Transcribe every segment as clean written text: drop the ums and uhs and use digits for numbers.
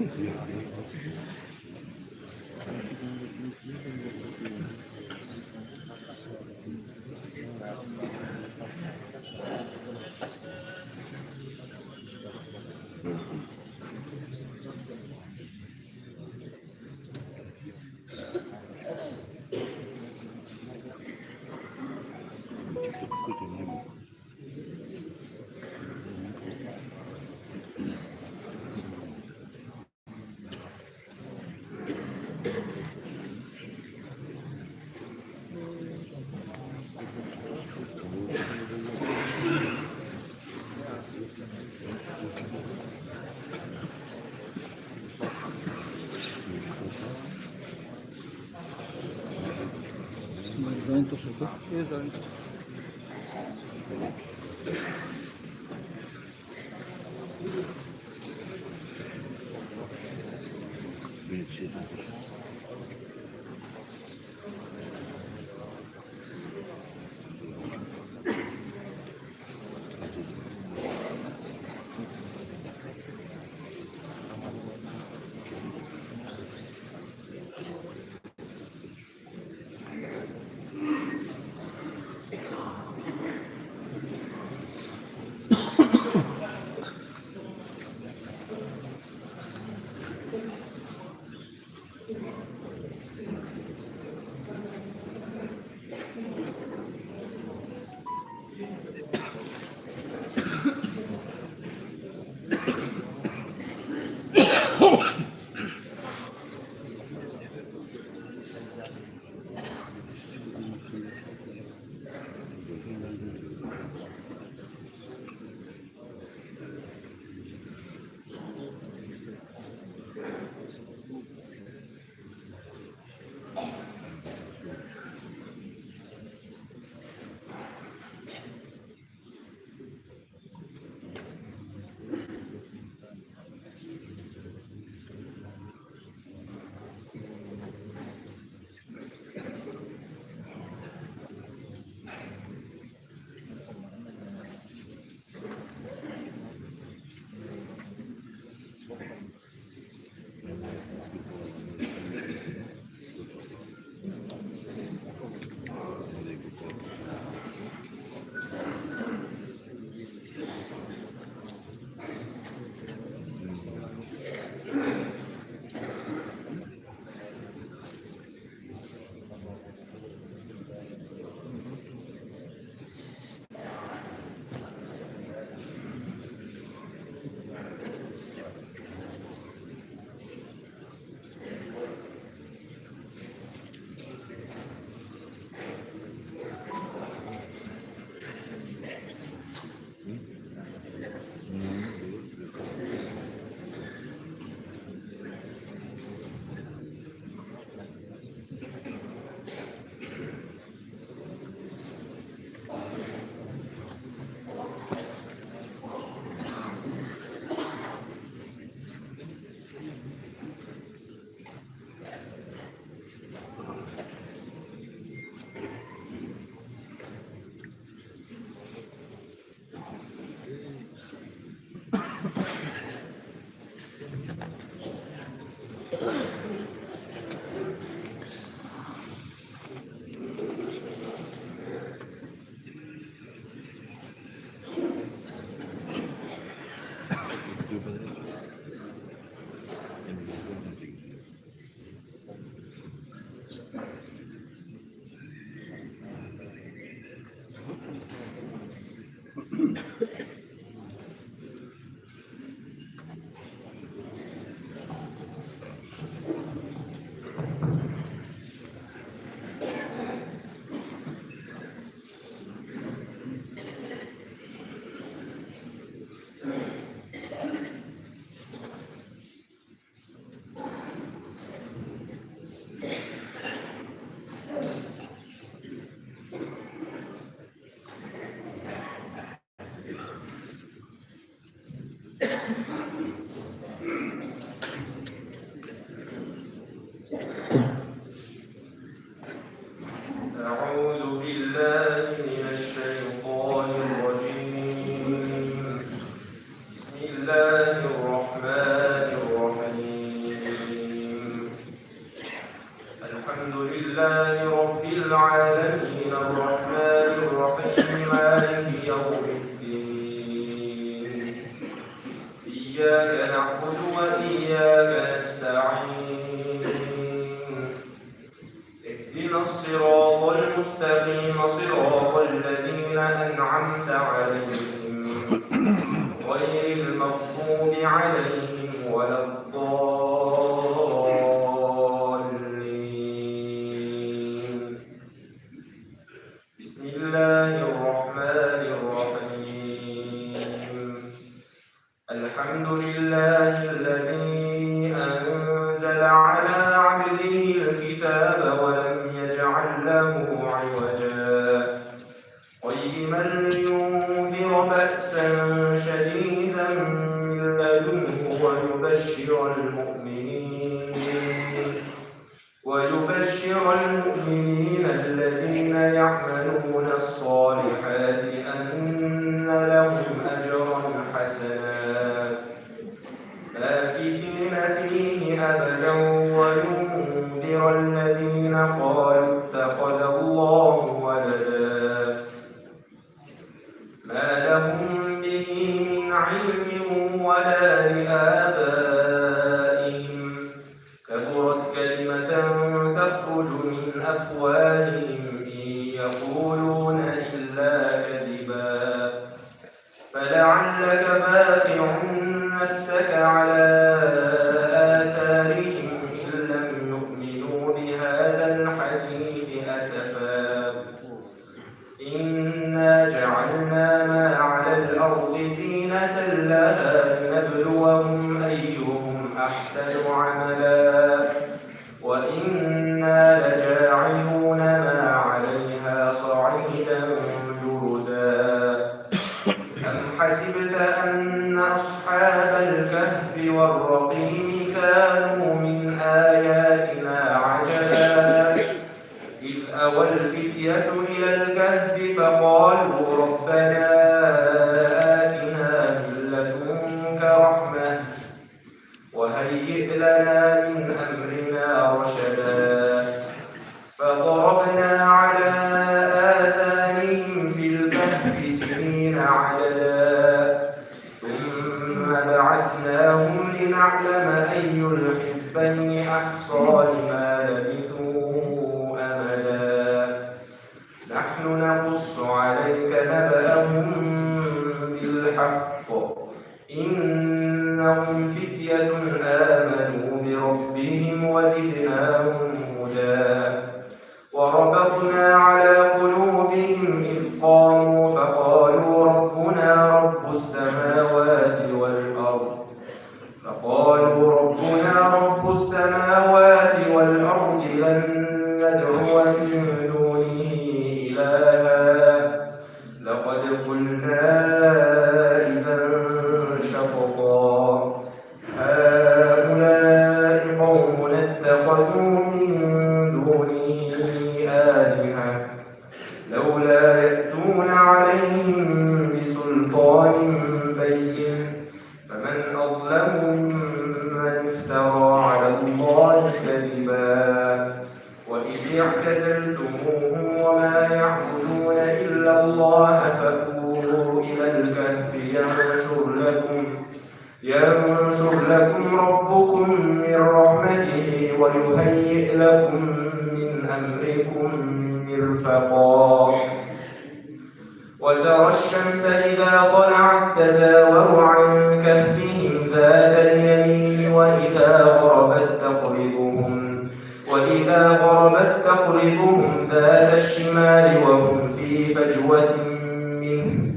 Esatto. العالمين الرحمن الرحيم مالك يوم الدين إياك نعبد وإياك نستعين اهدنا الصراط المستقيم صراط الذين أنعمت عليهم غير المغضوب عليهم ولا الضالين. بسم الله الرحمن الرحيم. الحمد لله الذي أنزل على عبده الكتاب ولم يجعل له عوجا قيما لينذر بأسا شديدا من لدنه ويبشر المؤمنين الذين يعملون الصالحات أن لهم أجرا حسنا ماكثين فيه أبدا وينذر الذين قالوا اتخذ الله ولدا ما لهم به من علم ولا لآبائهم كبرت كلمة تخرج من أفواههم إن يقولون إلا كذبا فلعلك باخع نفسك على آثارهم إن لم يؤمنوا بهذا الحديث أسفا إنا جعلنا ما على الأرض زينة لها لنبلوهم أيهم أحسن عملا وإنا لجاعلون ما عليها صعيدا جرزا أم حسبت أن أصحاب الكهف والرقيم كانوا من آياتنا عجبا إذ أوى الفتية إلى الكهف فقالوا ربنا آتنا من لدنك رحمة وهيئ لنا من أمرنا رشدا فضربنا على آذانهم في الكهف سنين عددا ثم بعثناهم لنعلم أي الحزبين أحصى لما لبثوا أمدا نحن نقص عليك نبأهم بالحق إنهم فتية آمنوا بربهم وزدناهم هدى وربطنا على قلوبهم إذ قاموا فقالوا ربنا رب السماوات والأرض لن ندعو من دونه إلها لقد قلنا إذا شططا هؤلاء قوم اتخذوا من دونه آلهة لولا يأتون عليهم بسلطان بين فمن أظلم ممن افترى على الله كذبا وإذ اعتزلتموهم وما يعبدون إلا الله فأووا إلى الكهف ينشر لكم ربكم من رحمته ويهيئ لكم من أمركم مرفقا وترى الشمس إذا طلعت تزاور عن كهفهم ذات اليمين وإذا غربت تقرضهم ذات الشمال وهم في فجوة منه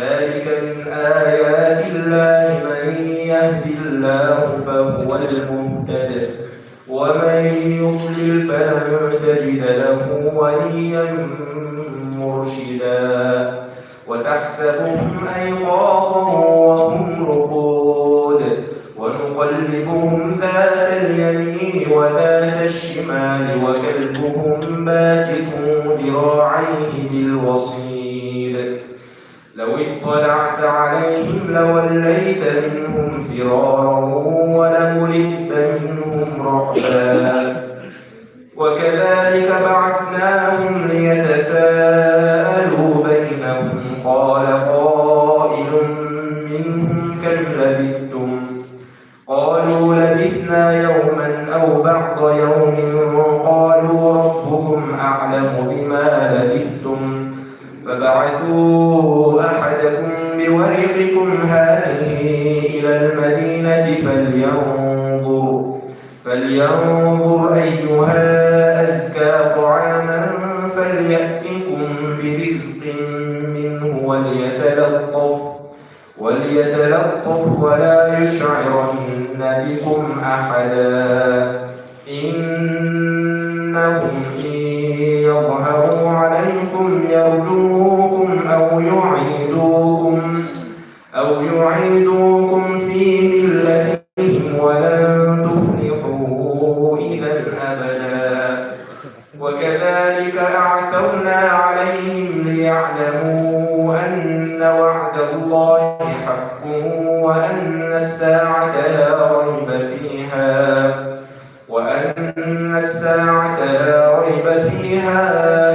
ذلك من آيات الله من يهد الله فهو المهتد ومن يضلل فلن تجد له وليا مرشدا وتحسبهم أيقاظا وهم رقود ونقلبهم ذات اليمين وذات الشمال وكلبهم باسط ذراعيه بالوصيد لو اطلعت عليهم لوليت منهم فرارا ولملئت منهم رعبا وكذلك بعثناهم ليتساءلوا بينهم قال قائل منهم كم لبثتم قالوا لبثنا يوما أو بعض يوم قالوا ربكم أعلم بما لبثتم فبعثوا أحدكم بورقكم هذه إلى المدينة فلينظر أيها أزكى طعاما فليأتكم برزق منه وليتلطف ولا يشعرن بكم أحدا إنهم إن يظهروا عليكم يرجوكم أو يعيدوكم في ملتهم ولن تفلحوا إذا أبدا وكذلك أعثرنا عليهم ليعلموا أن وعد الله حق وأن الساعة لا ريب فيها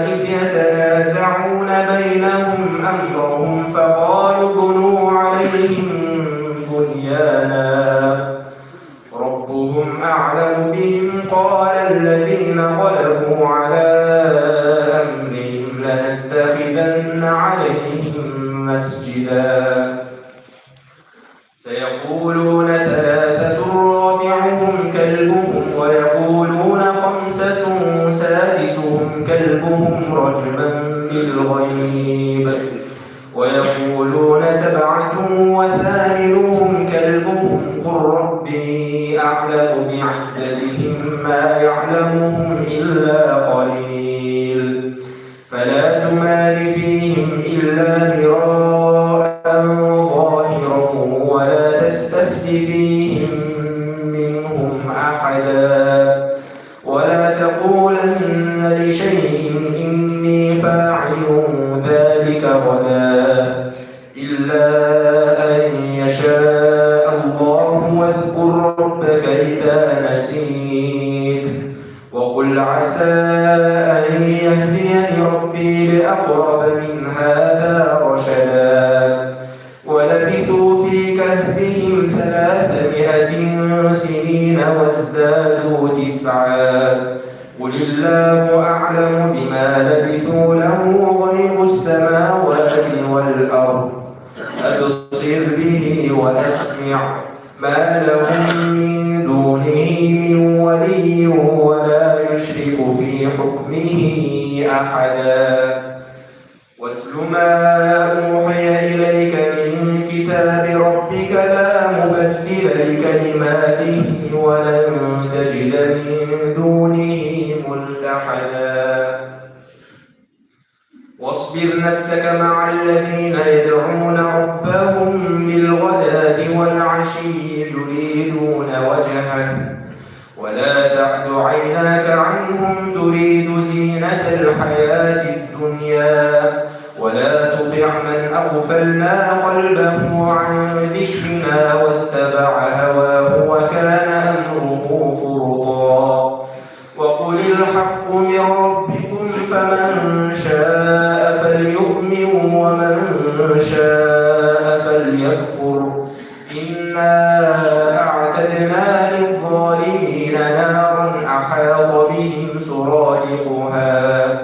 إذ يتنازعون بينهم أمرهم فقالوا بنوا عليهم بنيانا ربهم أعلم بهم قال الذين غلبوا على أمرهم لنتخذن عليهم مسجدا سيقولون ثلاثة رابعهم كلبهم ويقولون خمسة سادسهم كلبهم رجما بالغيب ويقولون سبعة وثامنهم كلبهم قل ربي أعلم بعدتهم ما يعلمهم إلا قليل فلا تمار فيهم إلا مراء ظاهرا ولا تستفت فيهم منهم أحدا ولا تقولن لشيء إني فاعل ذلك غدا إلا أن يشاء الله واذكر ربك إذا نسيت وقل عسى أن يهديني ربي لأقرب من هذا رشدا ولبثوا في كهفهم 300 سنين وازدادوا 9 قل الله أعلم بما لبثوا له غيب السماوات والأرض أبصر به وأسمع ما لهم من دونه من ولي ولا يشرك في حكمه أحدا واتل ما أوحي إليك من كتاب ربك لا مبدل لكلماته ولن تجد من دونه ملتحدا واصبر نفسك مع الذين يدعون ربهم بالغداة والعشي يريدون وجهه ولا تعد عيناك عنهم تريد زينة الحياة الدنيا ولا تطع من أغفلنا قلبه عن ذكرنا واتبع هواه وكان أمره فرطا وقل الحق من ربكم فمن شاء فليؤمن ومن شاء فليكفر إنا أعتدنا للظالمين نارا أحاط بهم سرادقها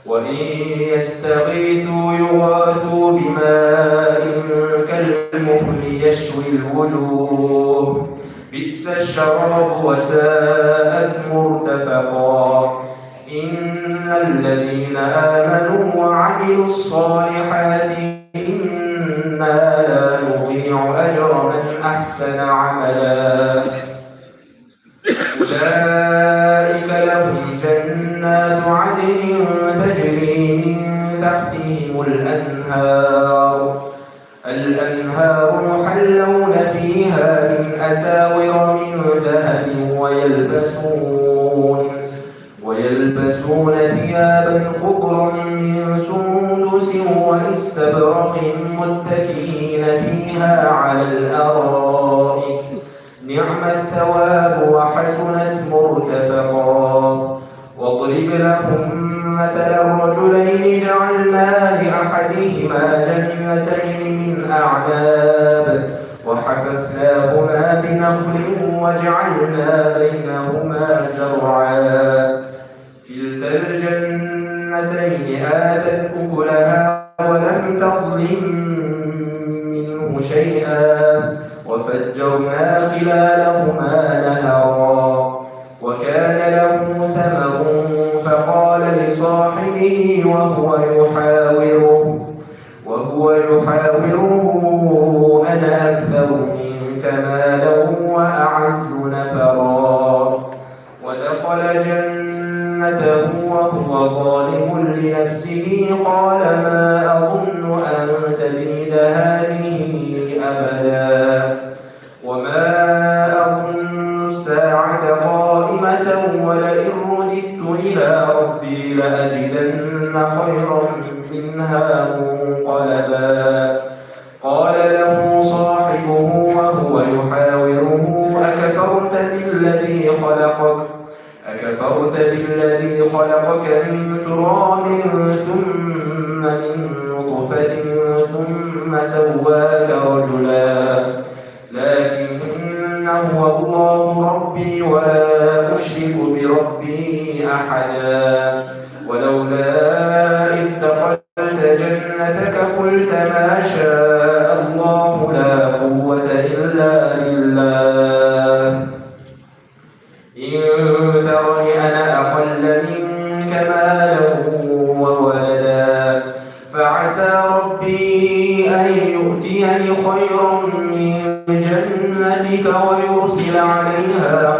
وإن يستغيثوا يغاثوا بماء كالمهل يشوي الوجوه بئس الشراب وساءت مرتفقا إن الذين آمنوا وعملوا الصالحات إنا لا نضيع أجر من أحسن عملا أولئك لهم جنات عدن تجري من تحتهم الأنهار يحلون فيها من أساور من ذهب ويلبسون ثيابا خضرا من سندس واستبرق متكئين فيها على الأرائك نعم الثواب وحسنت مرتفقا واضرب لهم مثل الرجلين جعلنا لأحدهما جنتين من أعناب وحففناهما بنخل وجعلنا بينهما زرعا كلتا الجنتين آتت أكلها ولم تظلم منه شيئا وفجرنا خلالهما نهرا وكان له ثمر فقال لصاحبه وهو يحاوره أنا أكثر منك مالا وأعز نفرا ودخل جنته وهو ظالم لنفسه قال ما أظن أن تبيد هذه أبدا وما أظن الساعة قائمة ولئن رددت إلى ربي لأجدن خيرا منها منقلبا قال له صاحبه وهو يحاوره أكفرت بالذي خلقك من تراب ثم من نطفة ثم سواك رجلا لكن هو الله ربي ولا أشرك بربي أحدا ولولا إذ دخلت جنتك قلت ما شاء الله لا قوة إلا بالله إن ترني أنا أقل منك مالا وولدا فعسى ربي أن يؤتيني خيرا من جنتك ويرسل عليها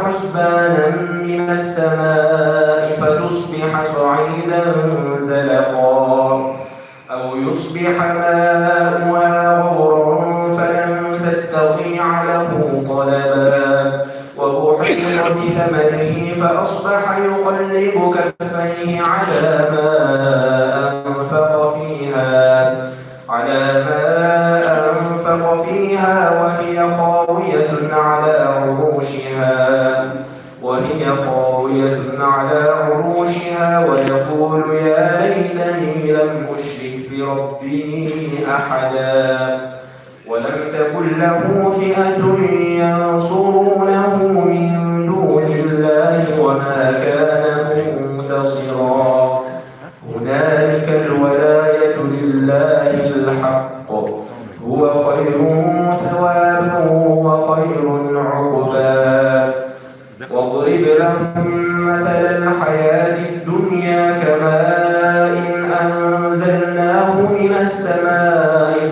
حسبانا من السماء فتصبح صعيدا زلقا أو يصبح ماؤها غورا فلن تستطيع له طلبا وأحيط بثمنه فأصبح يقلب كفيه على ما أنفق فيها وهي خاوية على عروشها ويقول يا ليتني لم أشرك بربي أحدا ولم تكن له فئة ينصرونه من دون الله وما كان منتصرا هنالك الولاية لله الحق هو خير ثوابا وخير عقبا واضرب لهم مثل الحياة الدنيا كماء أنزلناه من السماء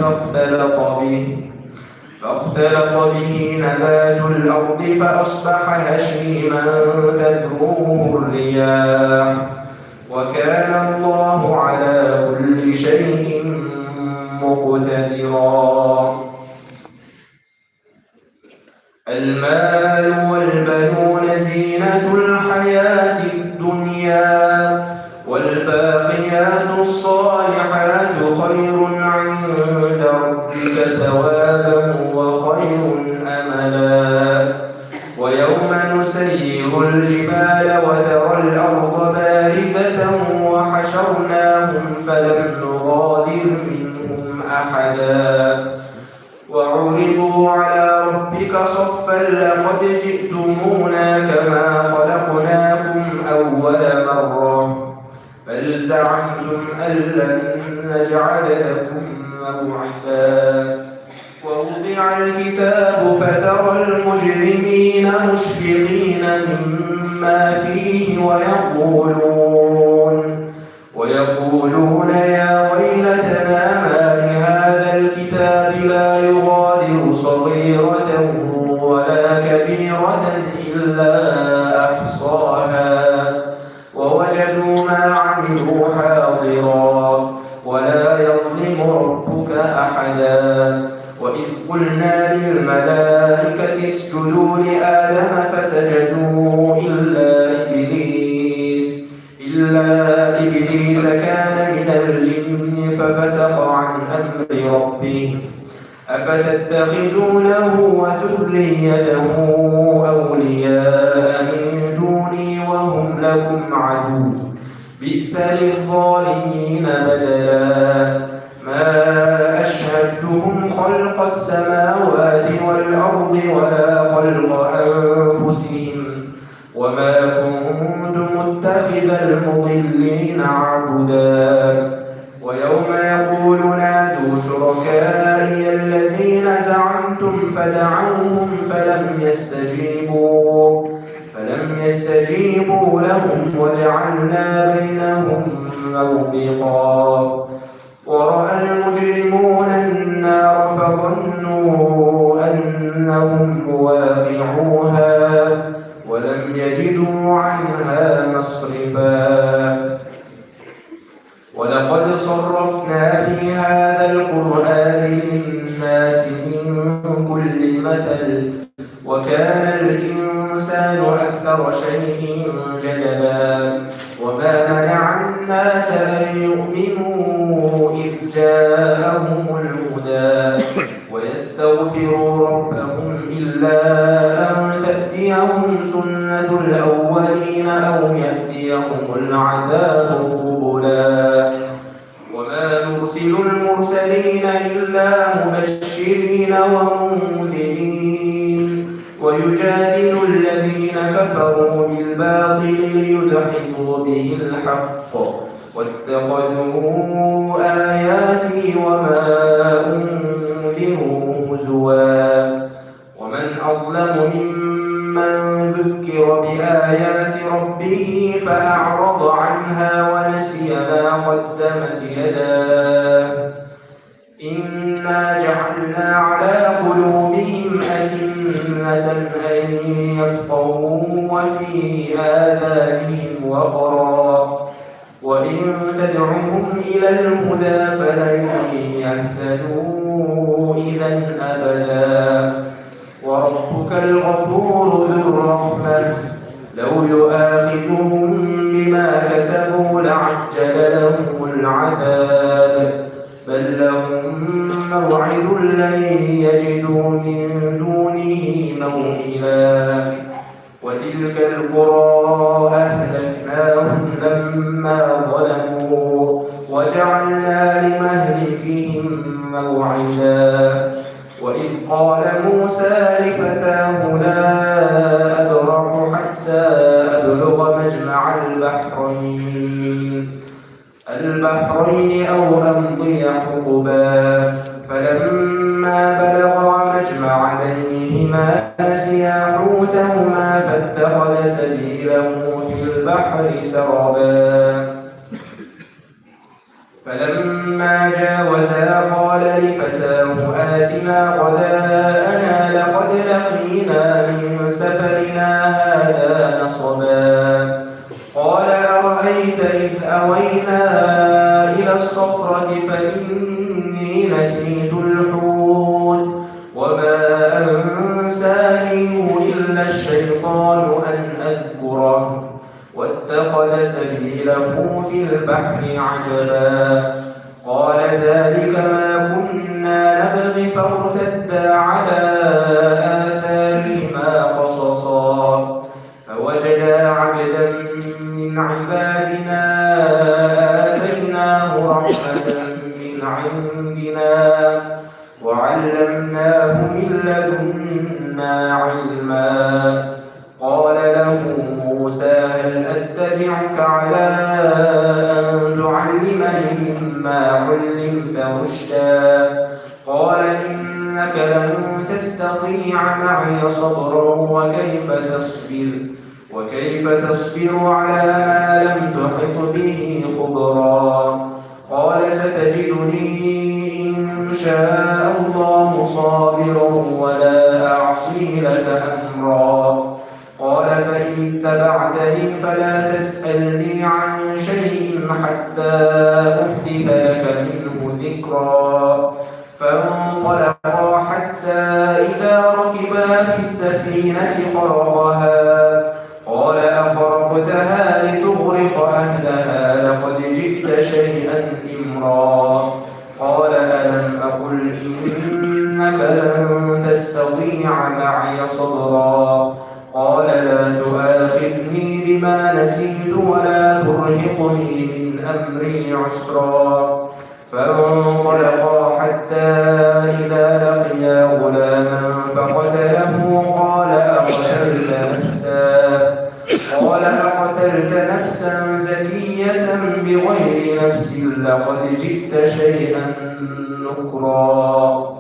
فاختلط به نبات الأرض فأصبح هشيما تذروه الرياح وكان الله على كل شيء مقتدرا المال والبنون زينة الحياة الدنيا والباقيات الصالحات خير عند ربك ثوابا وخير أملا ويوم نسير الجبال وترى الأرض بارزة وحشرناهم فلم نغادر منهم أحدا وعرضوا على ربك صفا لقد جئتمونا كما خلقناكم أول مرة بل زعمتم أن لن نجعل لكم موعدا ووضع الكتاب فترى المجرمين مشفقين مما فيه ويقولون يا ويلتنا ما لهذا الكتاب لا يغادر صغيرة ولا كبيرة إلا أحصاها ووجدوا ما عملوا حاضرا ولا يظلم ربك أحدا وإذ قلنا للملائكة اسجدوا لآدم فسجدوا إلا إبليس كان من الجن ففسق عن أمر ربه أفتتخذونه وذريته أولياء من دوني وهم لكم عدو بئس للظالمين بدلا ما أشهدتهم خلق السماوات والأرض ولا خلق أنفسهم وما كنت متخذ المضلين عبدا ويوم يقول نادوا شركائي الذين زعمتم فدعوهم فلم يستجيبوا لهم وجعلنا بينهم موبقا ورأى المجرمون النار فظنوا أنهم مواقعوها ولم يجدوا عنها مصرفا ولقد صرفنا في هذا القرآن للناس من كل مثل وكان الإنسان أكثر شيء جدلا وما منع الناس أن يؤمنوا إذ جاءهم الهدى ويستغفروا ربهم إلا أن تأتيهم سنة الأولين أو يأتيهم العذاب قبلا وما نرسل المرسلين إلا مبشرين ومنذرين ويجادل الذين كفروا بالباطل ليدحضوا به الحق واتخذوا آياتي وما أنذروا هزوا ومن أظلم ممن ذكر بآيات ربه فأعرض عنها ونسي ما قدمت يداه إنا جعلنا على قلوبهم أكنة أن يفقهوا وفي آذانهم وقرا وإن تدعوهم إلى الهدى فلن يهتدوا إذا أبدا وربك الغفور ذو الرحمة لو يؤاخذهم بما كسبوا لعجل لهم العذاب بل لهم موعد لن يجدوا من دونه موئلا وتلك القرى أهلكناهم لما ظلموا وجعلنا لمهلكهم موعدا وإذ قال موسى لفتاه لا أبرح حتى أبلغ مجمع البحرين أو أمضي حقبا فلما بلغا مجمع بينهما نسيا حوتهما فاتخذ سبيله في البحر سربا فلما جاوزا قال لفتاه آتنا غداءنا لقد لقينا من سفرنا هذا نصبا قال أرأيت إذ أوينا إلى الصخرة فإني نسيت الحوت وما أنسانيه إلا الشيطان أن أذكره واتخذ سبيله في البحر عجبا قال ذلك ما كنا نبغي فارتدا على آثارهما قصصا فوجدا عبدا من عبادنا آتيناه رحمة من عندنا وعلمناه من لدنا علما قال له موسى هل أتبعك على أن تعلمني مما علمت رشدا قال إنك لن تستطيع معي صبرا وكيف تصبر على ما لم تحط به خبرا قال ستجدني إن شاء الله صابرا ولا أعصي لك أمرا قال فإن اتبعتني فلا تسألني عن شيء حتى أحدث لك منه ذكرا فانطلقا حتى إذا ركبا في السفينة خرقها قال أخرقتها لتغرق أهلها لقد جئت شيئا إمرا قال ألم أقل إنك ما نسيت ولا ترهقني من أمري عسرا. فانطلقا حتى إذا لقيا غلاما فقتله قال أقتلت نفسا زكية بغير نفس لقد جئت شيئا نكرا.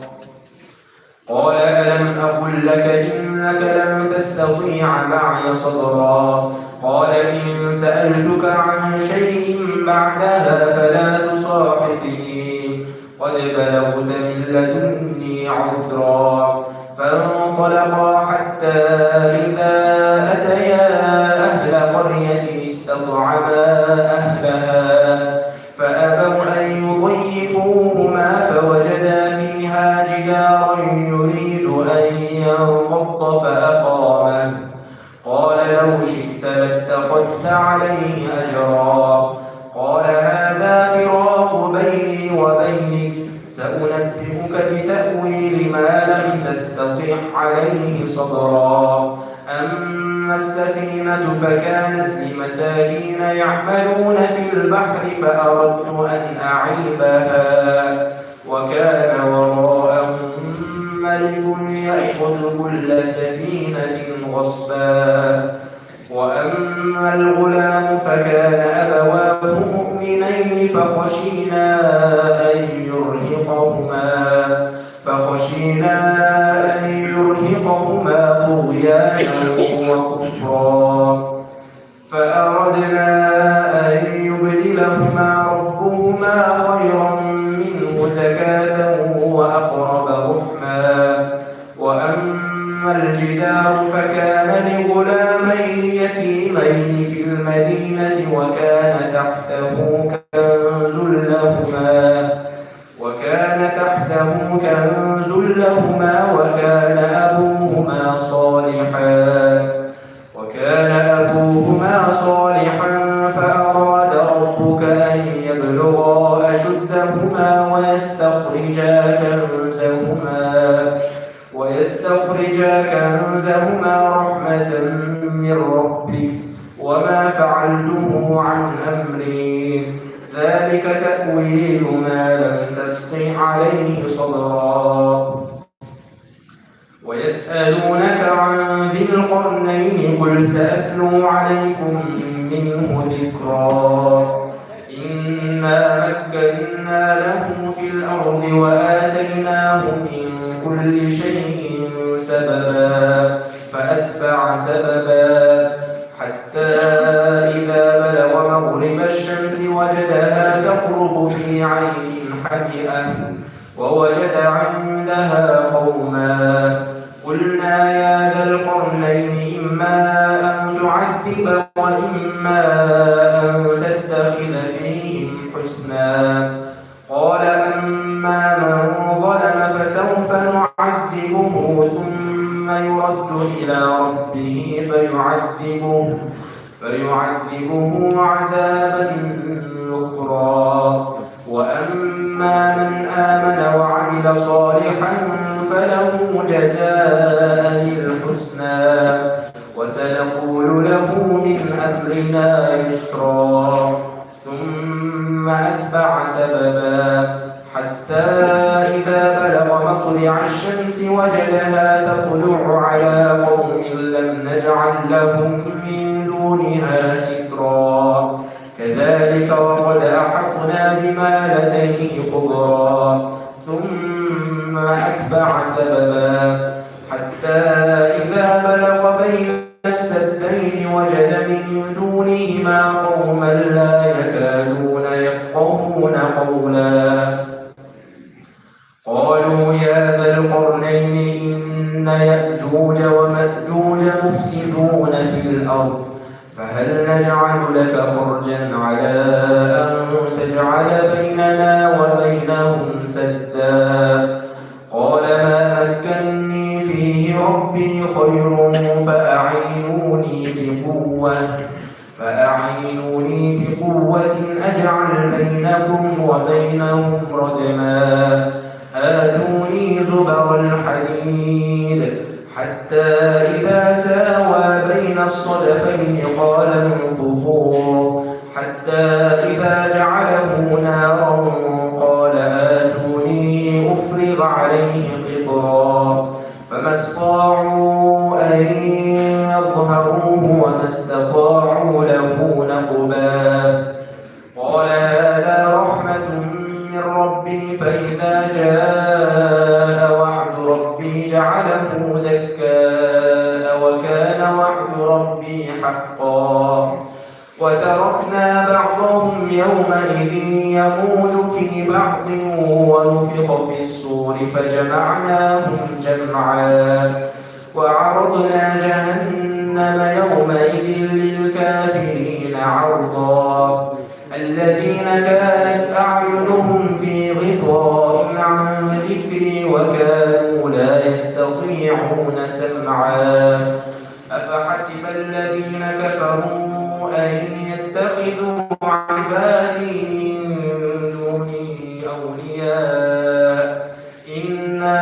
قال ألم أقل لك إنك لن تستطيع معي صبرا. قال إن سألتك عن شيء بعدها فلا تصاحبني قد بلغت من لدني عذرا. فانطلقا حتى إذا أتيا أهل قرية استطعما أهلها فأبوا أن يضيفوهما فوجدا فيها جدارا يريد أن ينقض فأقامه. قال لو شئت لاتخذت عليه أجرا. قال هذا فراق بيني وبينك سأنبئك بتأويل ما لم تستطع عليه صبرا. أما السفينة فكانت لمساكين يعملون في البحر فأردت أن أعيبها وكان وراءهم ملك يأخذ كل سفينة غصبا. وأما الغلام فكان أبواه مؤمنين فخشينا أن يرهقهما طغيانا وكفرا. فأردنا أن يبدلهما ربهما خيرا منه زكاة وأقرب رحما. وأما الجدار فكان لغلامين يتيمين في المدينة وكان تحته كنز لهما وكان أبوهما صالحا فأراد ربك أن يبلغا أشدهما ويستخرجا كنزهما رحمة من ربك وما فعلته عن أمري ذلك تأويل ما لم تستطع عليه صبرا. ويسألونك عن ذي القرنين قل سأتلو عليكم منه ذكرا. إنا مكنا له في الأرض وآتيناه من كل شيء سببا فأتبع سببا حتى إذا بلغ مغرب الشمس وجدها تغرب في عين حمئة ووجد عندها قوما. قلنا يا ذا القرنين إما أن تعذب وإما أن تتخذ فيهم حسنا. قال أما من ظلم فسوف نعذبه ثم يرد إلى ربه فيعذبه عذابا نكرا. وأما من آمن وعمل صالحا فله جزاء الحسنى وسنقول له من أمرنا يسرا. ثم أتبع سببا حتى إذا بلغ مطلع الشمس وجدها تطلع على قوم لم نجعل لهم من دونها سترا. كذلك وقد أحطنا بما لديه خبرا. ثم أتبع سببا حتى إذا بلغ بين السدين وجد من دونهما قوما لا يكادون يفقهون قولا. قالوا يا ذا القرنين إن يأجوج ومأجوج مفسدون في الأرض فهل نجعل لك خرجا على أن تجعل بيننا وبينهم سدا. قال ما مكني فيه ربي خير فأعينوني بقوة أجعل بينكم وبينهم ردما. آتوني زبر الحديد حتى إذا ساوى بين الصدفين قال انفخوا حتى إذا جعله نارا قال آتوني أفرغ عليه قطرا فما استطاعوا أن يظهروه وما استطاعوا له نقبا قال هذا رحمة من ربي فإذا جاء وعد ربي جعله دكاء وكان وعد ربي حقا وتركنا بعضهم يومئذ يموج في بعض ونفخ في الصور فجمعناهم جمعا وعرضنا جهنم يومئذ للكافرين عرضا الذين كانت أعينهم في غطاء عن ذكري وكانوا لا يستطيعون سمعا أفحسب الذين كفروا أن يتخذوا عبادي من دوني أولياء إنا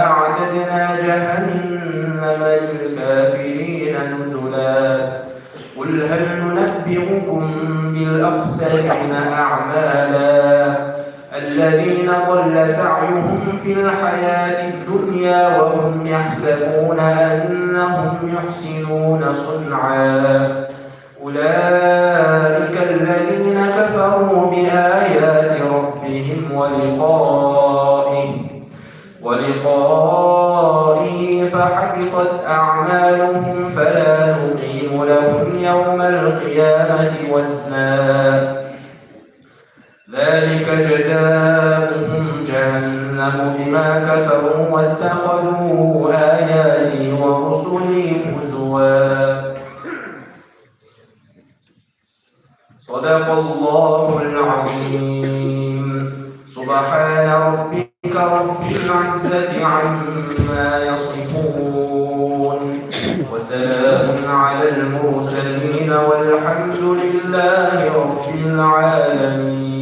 أعتدنا جهنم للكافرين نزلا قل هل ننبئكم بالأخسرين أعمالا الذين ضل سعيهم في الحياة الدنيا وهم يحسبون أنهم يحسنون صنعا أولئك الذين كفروا بآيات ربهم ولقائه فحبطت أعمالهم فلا نقيم لهم يوم القيامة وزنا ذلك جزاؤهم جهنم بما كفروا واتخذوا آياتي ورسلي هزوا صدق الله العظيم سبحان ربك رب العزة عما يصفون وسلام على المرسلين والحمد لله رب العالمين.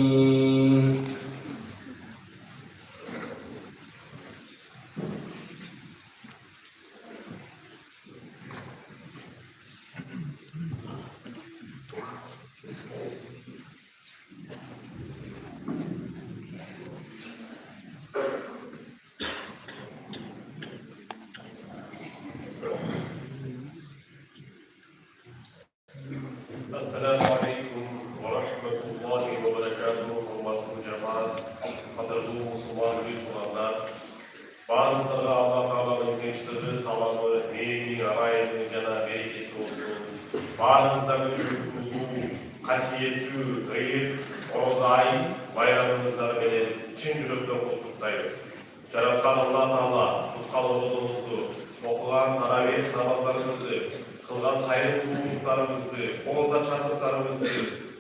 السلام عليكم ورحمة الله وبركاته. Hurmatly cemaat, qadrli musulmon birodarlar, baringizlarga Alloh taoloning tinchligi, salomi, mehri, g'aybi jana berekasi bo'lsin. Baringizlarga ushbu qasiyatli g'ayb ro'zai bayramimizlar bilan chin yurakdan qutlaqlaymiz. Yaratgan Alloh taolo qutqaruvimizni, o'qigan taravih namozlarimizni, kılgan hayır kulluklarımızdı, oğuzda çarpıklarımızdı,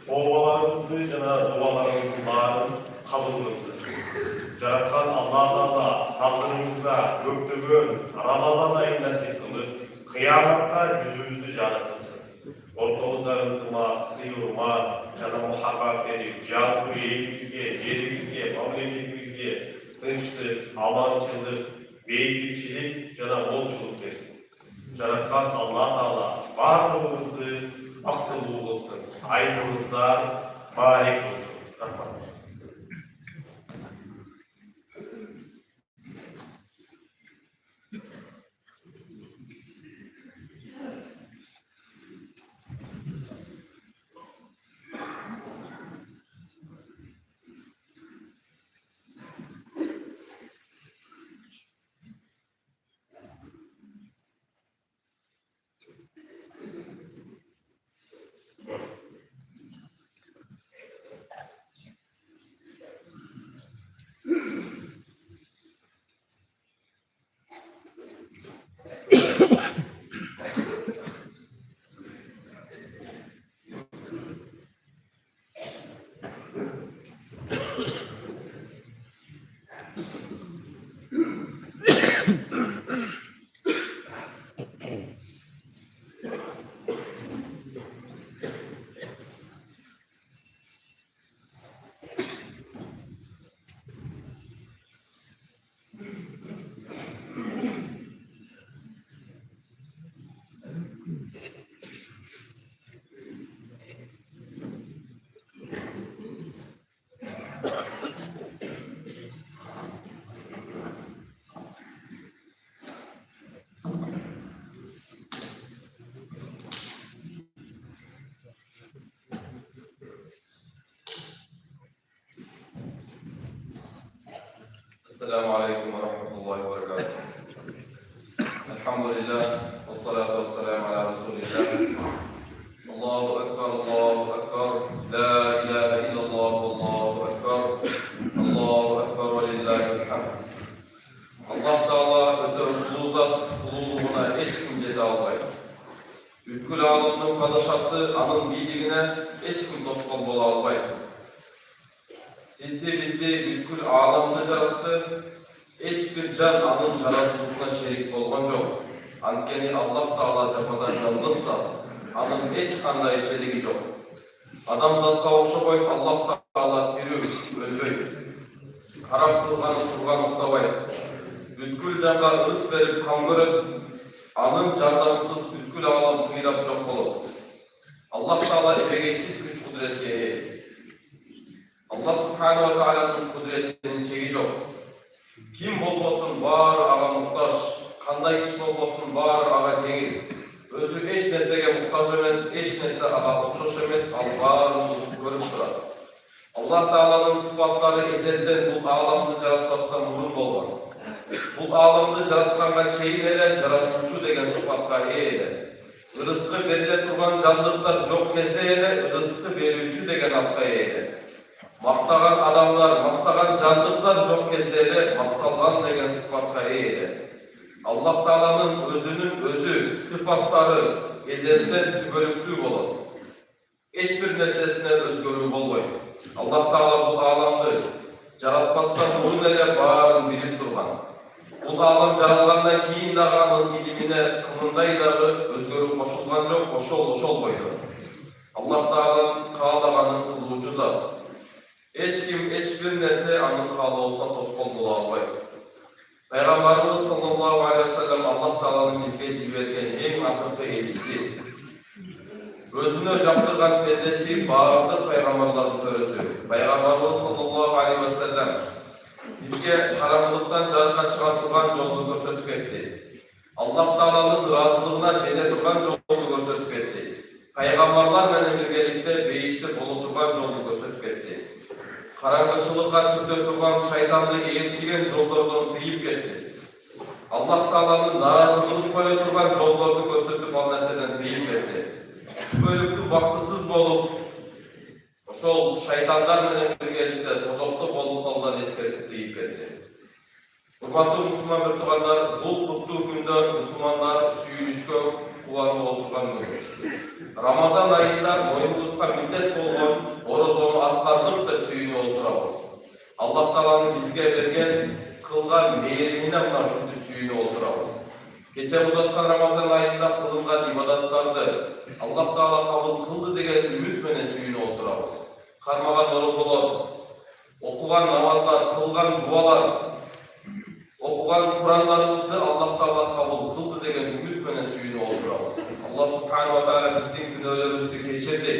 oğubalarımızdı, dualarımızın bağırın kabul kılsın. Yaratkan Allah'tan takdırımızda göktüğün Ramazan ayı nasip kılıp, kıyamatta yüzümüzü canı kılsın. Ortamızların tırma, sıyırma, muhabbet edip, yazgı elimizge, yerimizge, memleketimizge, tınçlık, amançılık, beylikçilik, olçuluk versin. Yaratkan Allah Teala varlığımızı akıllı olsun, aydınımızda mübarek olsun. السلام عليكم ورحمة الله وبركاته. الحمد لله والصلاة والسلام على رسول الله. الله أكبر الله أكبر لا إله إلا الله والله أكبر الله أكبر ولله الحمد. Allah Teala öte ulu zat, ululuğuna hiç kim ceza almayı. Bütkül aleminin padişası anın birliğine hiç kim dostkol bola almayı. Sizdi bizdi bütkül alemini yarattı. Hiçbir can anın yaratılışına şerik olman yok. Ankeni Allah Teala cefadan yalnızsa anın hiç kanday şeriki yok. Adam zatqa oşabay Allah Teala tiri özbey. Karab turganı turgan oqtabay. Bütkül canға ırыс verip kangırıp anın jardamsız bütkül alam kıyrap жоқ bolup. Allah Teala ebegeysiz güç kudretke ие. Allah Subhanahu wa Ta'ala'nın kudretinin çegi yok. Kim bolbosun bari ağa muhtaç, kanday kishi bolbosun bari ağa jеңил. Özü eç nersege muhtaç emes, eç nerse ağa okşoş emes, al bari görüp turat. Allah Teala'nın sıfatlары ezelden bu alamды jaratpастан murun bolgan. Bu alamды jaratkanга чейин эле жаратуучу деген sıfatка ээ эле. Ырыскы бериле турган жандыктар жок кезде эле ырыскы берүүчү деген атка ээ эле. Maqtagan adamlar, maqtagan canlıklar çok kezdeyle maqtalgan деген sıfatка ие эле. Allah Teala'nın özünün özü, sıfatları ezelden tübölüktүү bolot. Hiçbir nersesine özgörүү bolboyt. Allah Teala bu alamды jaratpастан murun эле baарын bilip turgan. Bu alam jaralгандан кийин дагы анын илимине кымындай дагы өзгөрүү кошулган жок, ошол бойдо. Allah Teala'nın kaaлаганын кылуучу zat. Hiç kim, hiçbir nerse anın kalosuna toskol bola albaydı. Peygamberimiz sallallahu aleyhi ve sellem Allah Teala'nın bizge cibergen en akıntı elçisi. Özüne japtırgan pendesi bağırdı peygamberlerin töresi. Peygamberimiz sallallahu aleyhi ve sellem bizge karanlıktan jarıkka çıga turgan joldu көрсөтүп ketdi. Allah Teala'nın razılığına jene turgan joldu көрсөтүp ketdi. Peygamberler menen birgelikte beyişte bolu turgan joldu көрсөтүp ketdi. Karangıçılıkka tüpte turgan şaytanды ээрчиген жолдордон тыйып кетти. Allah Teala'nın narazılык koya turgan жолдорду көрсөтүп ал нерседен тыйып кетти. Bölüktü baktısız bolup, ошол şaytanlar менен birgelikte tozoktu bolup kaldan eskertip tыйып кетти. Урматтуу мусулман bir tuğanlar, bul kuttуу күндө мусулмандар сүйүнүшкө кубануу отурган күн. Ramazan ayında boyunuzga müddet bolgon orozonu atkardыk деп сүйүнүп отурабыз. Allah Teala'nın bizge bergen kılgan mээримине мына ушинтип сүйүнүп отурабыз. Keçe uzatkan Ramazan ayında kılıngan ibadatlарды Allah Teala kabul kıldı деген ümit менен сүйүнүп отурабыз. Кармаган орозолор, окуган намаздар, кылган дуалар, okugan Kur'anlarımızda Allah Teala kabul kıldı деген ümit менен sүйүнүп отурабыз. Allah Subhanahu wa Ta'ala bizden günahlarımızı geçirdi.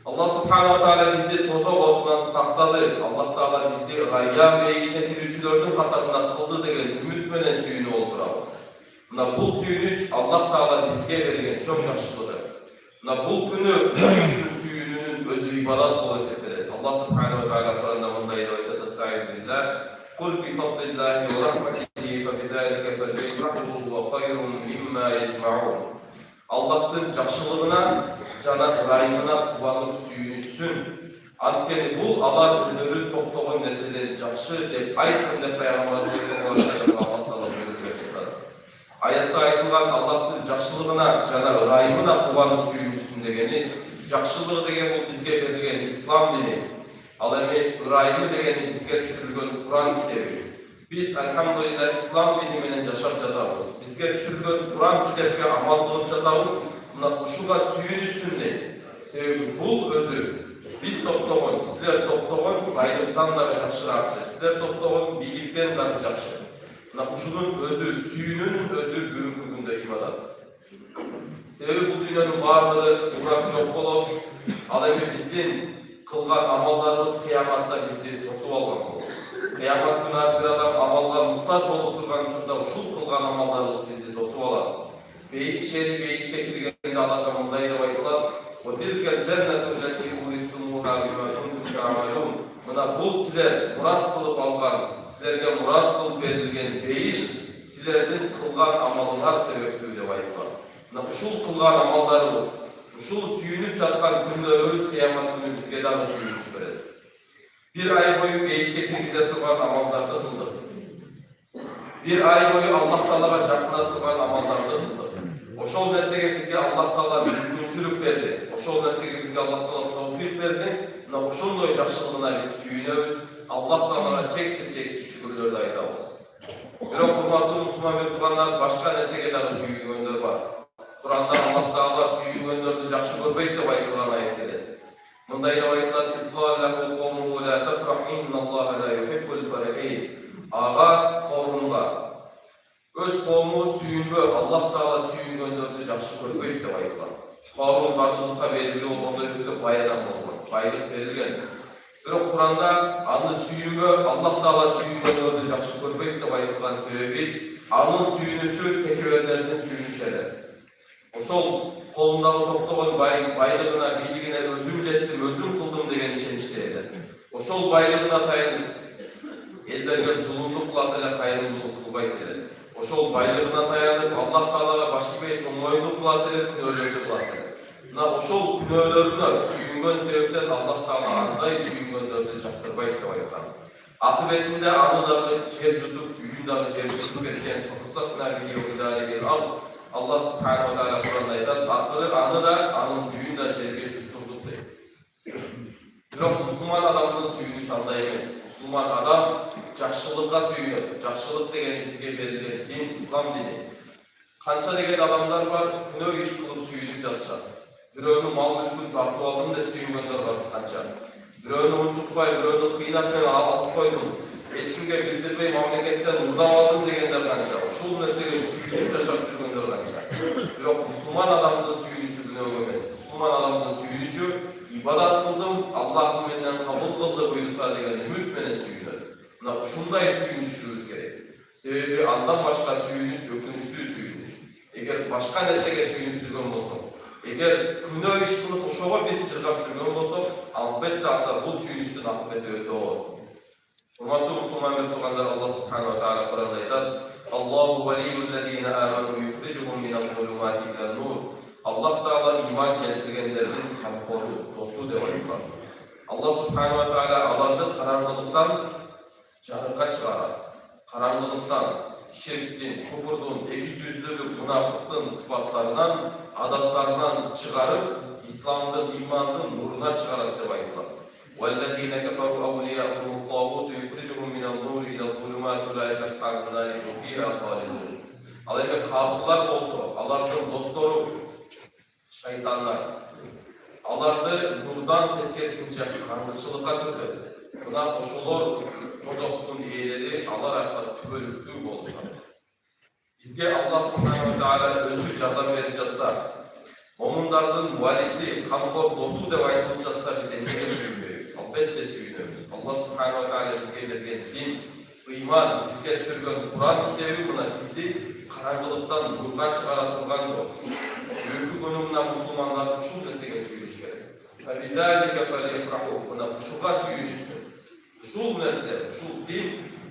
Allah Subhanahu wa Ta'ala bizi tozak otundan sakladı. Allah Teala bizi Rayyan ve işletilişçilerin katarına kıldı деген ümit менен sүйүнүp отурабыз. Mına bu sүйүнүч Allah Teala bizge bergen çok yaşlıdır. Mına bu günü sүйүнүүнүн özü ibadat bolуп эсептелет. Allah Subhanahu wa Ta'ala Kur'an'da mындай деп айтат: "Estağfirullah. Kul bi fadlillahi ve rahmetihi fe bizalika felyefrahu ve hayrun mimma yecma'un." Allah'ın жақшылығына жана ырайымына кубанып сүйүнүшсүн. Анткени бул алар өздөрү топтогон нерселер жакшы деп айткан деп пайгамбарыбыз саллаллаху алейхи ва саллям Allah Taala buyurdu. Ayatта айтылган Allah'ın жақшылығына жана ырайымына кубанып сүйүнүшсүн дегени, жақшылыгы деген бул бизге берилген ислам дини. Ал эми ырайымы дегени бизге түшүрүлгөн Kur'an китеби. Biz elhamdülillah İslam dini менен жашап жатабыз. Бизге түшүрүлгөн Kur'an китепке амал кылып жатабыз. Мына ушуга сүйүнүшсүн дейт. Себеби бул өзү биз топтогон, силер топтогон байлыктан дагы жакшыраак. Силер топтогон бийликтен дагы жакшы. Мына ушунун өзү сүйүнүүнүн өзү бүгүнкү күндө ибадат. Себеби бул дүйнөнүн баардыгы урап жок болот. Ал эми биздин кылган амалдарыбыз кыяматта бизди тосуп алган болот. Kıyamet günü bir adam amallar muhtaç olup durgan şurada uşul kılgan amallarımız bizi tosup alır. Beyik şehri beyikte kirgeninde Allah'ta mındaydı baytılar. وَتِلْكَ الْجَنَّةُ الَّتِي اُورِثْتُمُوهَا بِمَا كُنْتُمْ تَعْمَلُونَ Mına bu sizler muras kılıp algan, sizlerge muras kılıp verilgen beyiş, sizlerden kılgan amallar sebepli dep aytılgan. Mına uşul kılgan amallarımız, uşul sүйünüp жатқан күнлөрүбүз кыямат күнү бизге дагы сүйүнүч берет. Bir ay boyu beyişke kirgize turgan amallarda kıldık. Bir ay boyu Allah Teala'ga jakına turgan amallarda kıldık. Oşol nersege bizge Allah Teala mümkünçülük berdi. Oşol nersege bizge Allah Teala tawfik berdi. Mına oşondoy jakşılığına biz sүйünөбүz. Allah Teala'ga çeksiz şükürlörдү aytабыз. Бирок урматтуу мусулман туугандар, башка нерсеге дагы сүйүнгөндөр бар. Kur'an'da Allah Teala sүйүнгөндөрдү жакшы көрбөйт деп айтылган аят келет. Мындай деп айтылат: "Qala qawmuhu la tafrah inna Allaha la yuhibbul farihin." Ага коомунга өз коому сүйүнбө, Allah Teala sүйүнгөндөрдү жакшы көрбөйт деп айтылган. Коомун бардыгыбызга белгилүү болгондой өтө бай адам болгон, байлык берилген. Бирок Kur'an'da аны сүйүнбө, Allah Teala sүйүнгөндөрдү жакшы көрбөйт деп айтылган себеби, анын сүйүнүчү текеберлердин сүйүнүшү. Ошол колундагы топтогон байлыгына, бийлигине өзүм жеттим, өзүм кылдым деген ишеничте эле. Ошол байлыгына таянып элдерге зулумдук кылат эле, кайрымдуулук кылбайт эле. Ошол байлыгына таянып Allah Teala'га баш ийбей оңойлук кылат эле, күнөөлөрдү кылат эле. Мына ошол күнөөлөрүнө сүйүнгөн себептен Allah Teala андай сүйүнгөндөрдү жактырбайт деп айткан. Акыбетинде аны дагы жер жутуп, үйүн дагы жер жутуп кеткен Allah Subhanahu wa Ta'ala Kur'an'da aytan, akırı anı da, anın düğün de cerge şutturduk deyip. Bирок Müslüman adamın suyunu şanda emez. Müslüman adam жақшылыққа suyunur. Жақшылық деген bizge берилген din, İslam dini. Kança деген adamlar var, күнөө iş kılıp suyunуп жатышат. Бирөөнүн мал мүлкүн тартып алдым деп suyungөндөр бар канча. Бирөөнү унчукпай, бирөөнү кыйнап менен алып койдум. Ешкимге билдирбей мамлекеттен уздап алдым дегендер канча. Ушул нерсеге suyunуп жашап жүргөндөр канча. Бирок мусулман адамдын сүйүнүчү күнөө эмес. Мусулман адамдын сүйүнүчү ибадат кылдым, Аллах менден кабыл кылды буйруса деген үмүт менен сүйүнөт. Мына ушундай сүйүнүшүбүз керек. Себеби андан башка сүйүнүш өкүнүчтүү сүйүнүш. Эгер башка нерсеге сүйүнүп жүргөн болсок, эгер күнөө иш кылып ошого биз чыргап жүргөн болсок, албетте анда бул сүйүнүчтүн акыбети өтө оор. Урматтуу мусулман туугандар, Allah Subhanahu wa Ta'ala Kur'an'da aytат: "Allahu valiyyullezina amanu yukhrijuhum minadh-dhulumati ilan-nur." Allah Teala iman keltirgenlerдің қамқоры, досы деп айтқан. Allah Subhanahu wa Ta'ala аларды қараңғылықтан жарыққа шығарады. Қараңғылықтан, ширктен, күфірдің, екіжүзділік, мұнафықтың сипаттарынан, адаттарынан шығарып, исламдың, имандың нұрына шығарады деп айтылады. وَالَّذِينَ كَفَرُوا أَوْلِيَاءُهُمُ الطَّاغُوتُ يُخْرِجُهُم مِّنَ النُّورِ إِلَى الظُّلُمَاتِ أُولَٰئِكَ أَصْحَابُ النَّارِ هُمْ فِيهَا خَالِدُونَ. Ал эгер каапырлар болсо, алардын достору шайтандар, аларды нурдан тескерисинче караңгычылыкка түртөт. Мына ошолор тозоктун ээлери, алар аркы түбөлүктүү болушат. Бизге Allah Subhanahu wa Ta'ala өзү жардам берип жатса, момундардын валиси, камкор досу деп айтылып жатса, биз эмнеге сүйүнбөйбүз? Албетте сүйүнөбүз. Allah Subhanahu wa Ta'ala бизге берген дин, ыйман, бизге түшүргөн Кур'ан китеби мына бизди караңгылыктан нурга чыгара турган жол. Бүгүнкү күнүмүнө мусулмандар ушул нерсеге сүйүнүш керек. Фабидалика фалифраху, мына ушуга сүйүнүштүр. Ушул нерсе, ушул дин,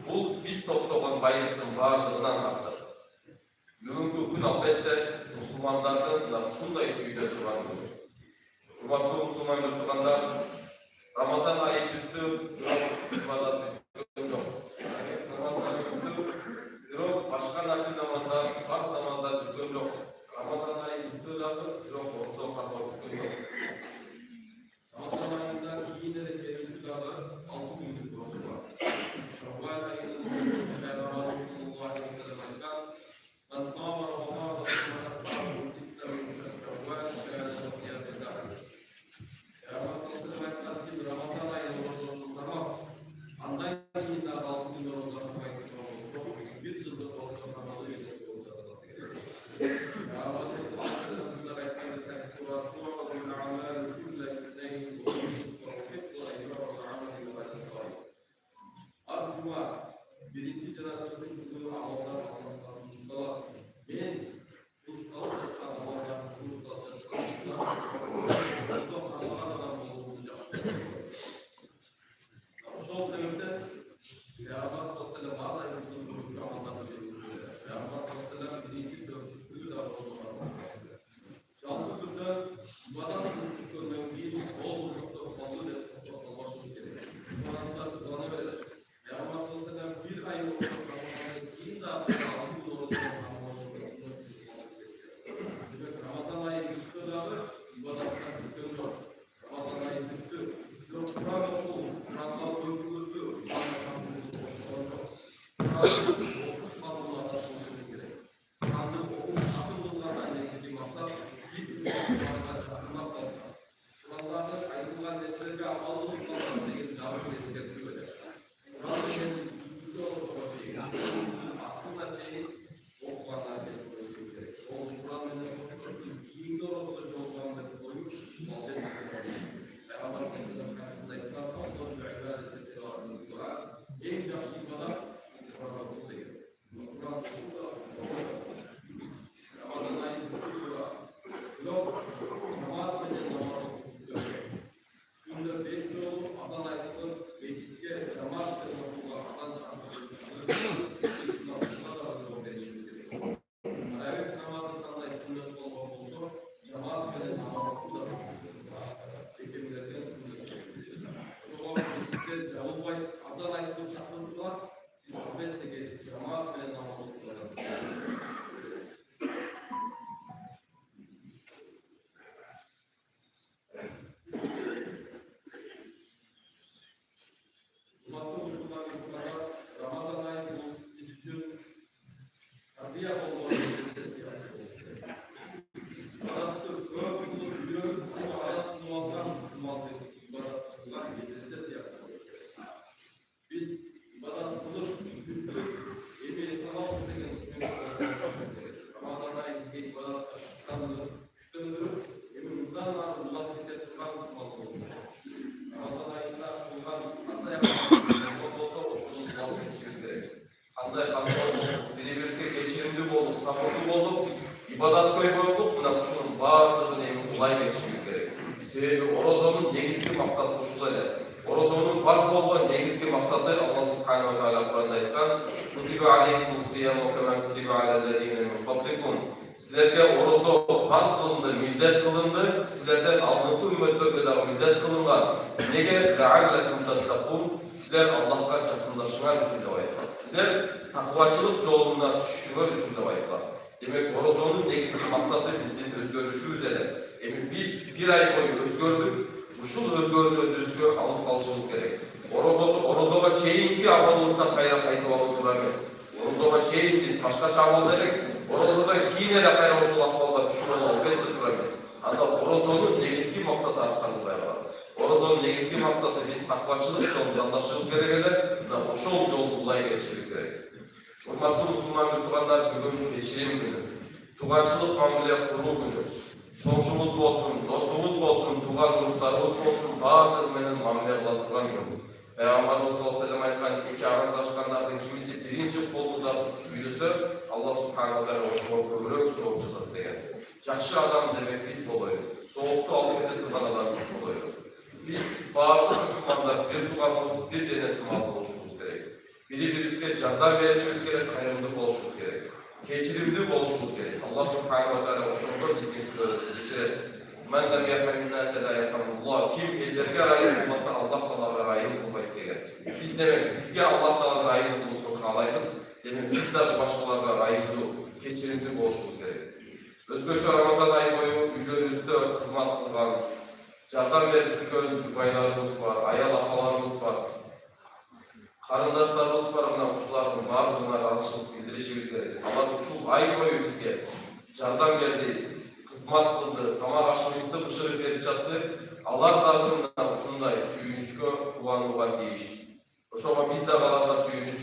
бул биз топтогон байлыктын баардыгынан артык. Бүгүнкү күн албетте мусулмандардын мына ушундай сүйүнө турган күн. Урматтуу мусулман туугандар, Рамазан айы бүтсө, ибадат жок. Бирок башка нафил намаздар, фарз намаздар бүткөн жок. Рамазан айы бүтсө дагы, бирок орто ката бүткөн жок. Рамазан айында кийин эле келүүчү дагы 6 күндүк роза бар. Шаввал айынын من صام رمضان Ramazan ayının İbadat koyup buna kuşunun bağırdığını kolay geçirmek gerek. Sebebi Orozon'un negizli maksatı koşuları. Orozon'un farz olduğu negizli maksatları Allah Subhanahu ve Teala Kur'an'da aytkan Kutibe aleyhimus siyam ve kemen kutibe alellezine min qablikum. Sizlerge Orozo farz kılındı, millet kılındı. Sizlerden alınıp ümmetlerge de millet kılınlar. Nege leallekum tettakun. Sizler Allah'a yakınlaşma düşünce aytkan. Sizler takvaçılık yolunda düşüşüne düşünce aytkan. Demek Orozon'un negizli maksatı bizim özgürlüşü üzere. Biz bir ay boyu özgürdük. Bu özgürlüğü alıp kalışımız gerek. Orozova çeyin ki ahvalımızdan kayıp alıp duramaz. Orozova çeyin biz başka çaval gerek. Orozova kiyinere kayıp oşul ahvalda düşürün alıp duramaz. Hatta Orozon'un negizli maksatı arttırılmaya var. Orozon'un negizli maksatı biz takvaçılık yolunda anlaşılır gerekler. Oşul yol bulay geçirmek gerek. Hürmetli Müslüman Müslümanlar bugün geçirim günü. Tuğançılık mamule kurulu günü. Komşumuz olsun, dostumuz olsun, tuğan gruplarımız olsun, bağırtılmenin mamule kılan günü. Peygamberimiz sallallahu aleyhi ve sellem aytkan iki ağızlaşkanlardan kimisi birinci kolumuza yürüse, Allah subhanahu teala o kövrük soğuk çıkıp deyen. Yakşı adam demek biz oluyoruz. Soğukta alıp edildiğin adam biz oluyoruz. Biz bağırtık Müslümanlar bir tuğanımız bir denesi malda oluşumuz gerek. Biri birisine candan verişimiz gerek, hayırlı oluşumuz gerek. Geçirimli oluşumuz gerek. Allah subhanahu ve teala hoşumda bizim geçirelim. Men lem yefeminâse la yefemullah. Kim ellerine rayı bulmasa Allah Teala rayı bulmayıp gelir. Biz demek, bizge Allah Teala rayı bulmasını kalayız. Demek biz de başkalarına rayı bulup geçirimli oluşumuz gerek. Özgürce Ramazan ayı boyu ülkemizde hizmet kılgan, candan verişimiz baylarımız var, ayal akalarımız var. Karındaşlarımız var, uşularımız var, bunlar razışılık bildirişimiz gerek. Ama şu ay boyu bizge candan geldi, hizmet kıldı, tamam aşımızda bışırık verip çattı. Allah tarafından şunday suyunuşka kullanılgan deyiş. Oşama biz de kalanlar suyunuş,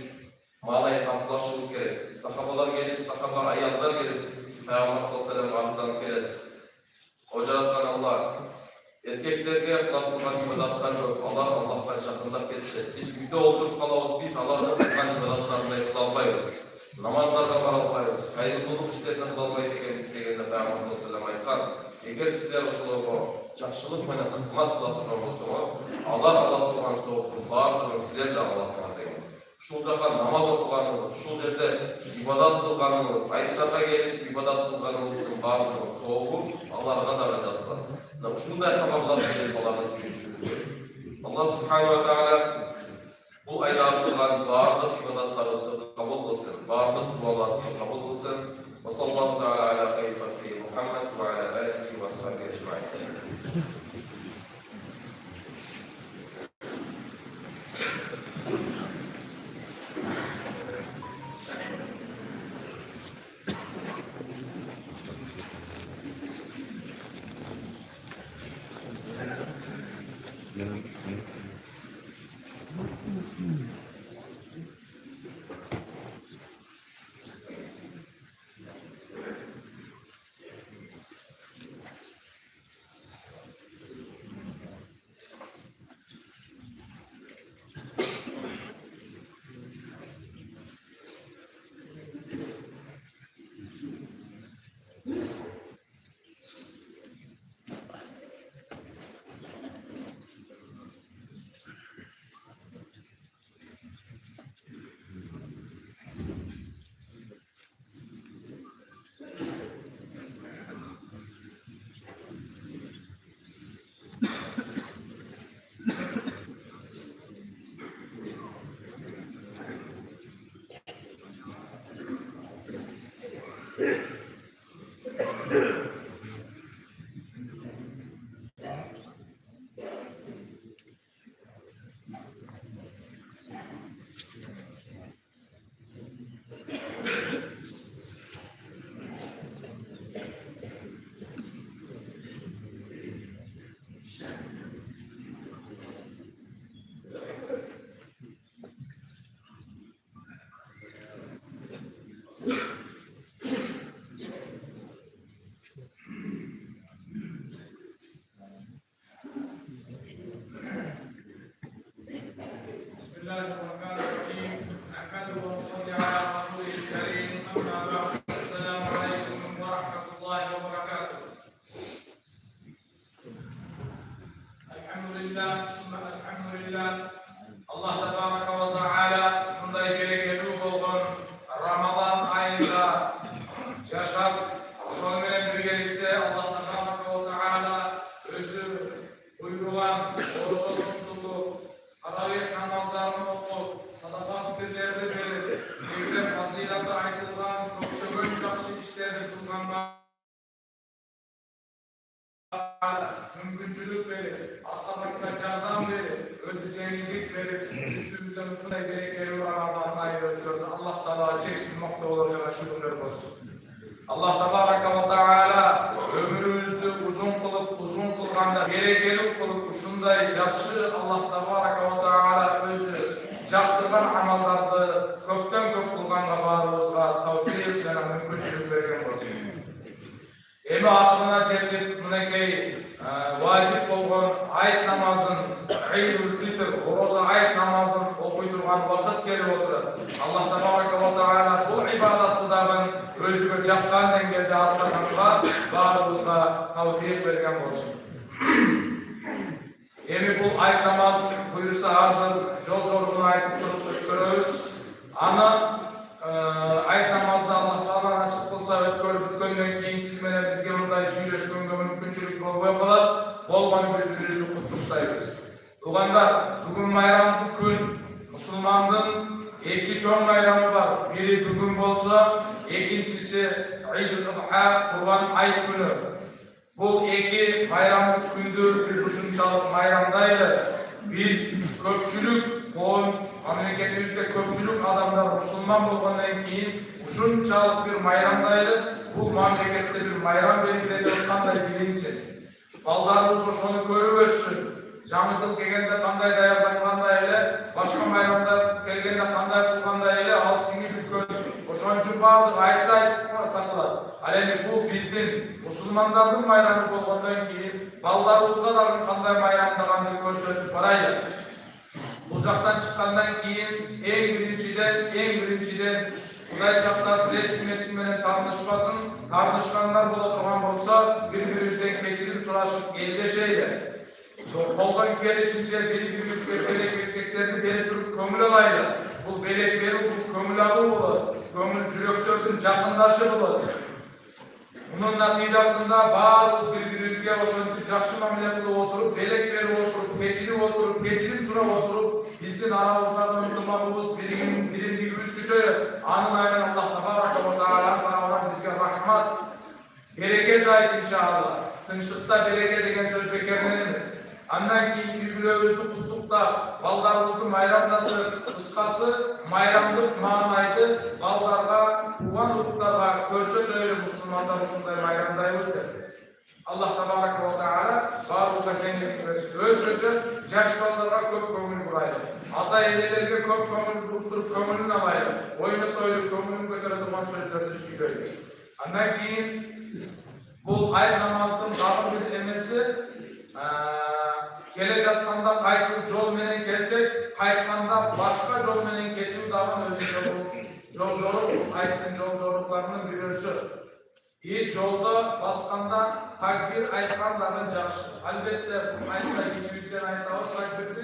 malayı kapılaşımız gerek. Sahabalar gelip, sahabalar ayazlar gelip, Peygamber sallallahu aleyhi ve sellem arızlanıp gelir. Hocalatkan Allah, erkeklerge kılatılan ibadatlar yok. Allah'a yakındak geçecek. Biz güde oturup kalavuz, biz Allah'ın kılgan ibadatlarına kılalmayız. Namazlarda varalmayız. Hayırlılık işlerine kılalmayız degen istegende Peygamber sallallahu aleyhi ve sellem aytkan. Eğer sizler oşuluğu жақшылық менен қызмат кыла турган болсоңор, Allah турган соокун баардыгын sizler de аласыңар деген. Ушул жака намаз окуганыбыз, ушул жерде ибадат кылганыбыз, айттарга келип ибадат кылганыбыздын баардыгын соогу Аллахга да жазылат. Мына ушундай кабарлар менен баланы сүйүнүшүбүз. Allah subhanahu wa ta'ala bu ayda kılgan bardıq ibadetlerimizi kabul kılsın, bardıq dualarımızı kabul kılsın. Ve sallallahu ta'ala ala kayfati Muhammed ve ala alihi ve sahbihi ecmaîn. Allah Tebaraka ve Teala şunday gerekli olduğun Ramazan ayında yaşap, şol bilen birlikte Allah Tebaraka ve Teala özü buyurulan oruç tutuldu, taravih namazlarını okup, sadaka fikirlerini verip, birbirine fazilatı ayrılan, çok yaxşı işlerini kılganlar mümkünçülük verip, atlamakta candan verip, özü cengilik verip, üstümüzden şuna gerekleri Ramazan ayı ötürdü. Allah Teala çeksiz nokta olacağına şükürler olsun. Allah Tebaraka ve Teala ömrümüzü uzun kılganda, gerekli kılıp, şunday yaxşı Allah Tebaraka ve Teala özü jaktırgan amallardı, köpten köp kılganda barımızga tavsiye jana mümkünçülük bergen olsun. Emi aklına çekip münekey vacip olgan ayet namazın, Eidul Fitr, Oroza ayet namazın okuyturgan vakit gelip oturur. Allah Tebaraka ve Teala bu ibadatlardan özüge jakkan dengede atlaganlar barımızga tavsiye bergen olsun. Emi bu ayet namaz buyursa hazır, yol zorluğunu ayet tutuyoruz. Ana ayet namazda Allah Teala nasip kılsa ötkörüp keyin siz menen bizge mындай süйлöшкөнгө мүмкүнчүлүк болбой калат. Болгон биrbirimizni куттуктайбыз. Туугандар, бүгүн майрамдык күн. Мусулмандын эки чоң майрамы бар. Бири бүгүн болсо, экинчиси Eidul Adha, Kurban ayet günü. Bu iki bayramlık gündür bir uşunçalık bayramdaydı. Biz köpçülük, memleketimizde köpçülük adamlar Müslüman olgandan keyin uşunçalık bir bayramdaydı. Bu memlekette bir bayram belgiledi kандай bilinsin. Ballarımız oşonu görüp össün. Жаңы келгенде кандай даярдангандай эле, башка майрамдар келгенде кандай кылгандай эле ал сиңип бүткөн. Ошон үчүн баардык айтса сатылат. Ал эми бул биздин мусулмандардын майрамы болгондон кийин балдарыбызга дагы кандай майрамдаганды көрсөтүп барайлы. Бул жактан чыккандан кийин эң биринчиден Кудай сактасын, эч менен таарынышпасын, таарынышкандар боло турган болсо, бири-бирибизден кечирим сурашып элдешейли. Kolgan gelişince birbirimize belek berip turup kömür alaydı. Bu belek berip kömür alı olur. Kömür yürektörün jakındaşı olur. Bunun natijasında bağırız birbirimizge oşontu jakşı mamile kılıp oturup, belek berip oturup, keçirip surap oturup, bizdin aramızdan ıntımamız birimiz küçöğü. Anın aynen Allah Tebaraka ve Teala'nın tarafından bizge rahmat. Bereke şahit inşallah. Tınçlıkta bereke degen söz bekerleniriz. Andan keyin yügülöbüzdü kutlukta baldarыбызды майрамдады, кыскасы майрамдык маанайды балдарга, туган уруктарга көрсөтөлү мусулмандар ушундай майрамдайбыз деп. Allah tabaraka ve teala bazıda cennet versin. Özgürce yaşlılara köp kömür buraydı. Ata eylelerge köp kömür buldurup kömürün alaydı. Oyunu toylup kömürün götürüldüğün sözlerді süydüydü. Andan keyin bu ayet namazının dağın bir emesi kele jatkanda kaysı jol menen kelsek, kaytkanda başka jol menen ketүү dağın özünde jol jorup, ayetin jol joruklarının bir ölçü. İyi jolda baskanda takbir aytkanların jakşı. Albatta bu ayetler geçүүден aytабыз takbirdi.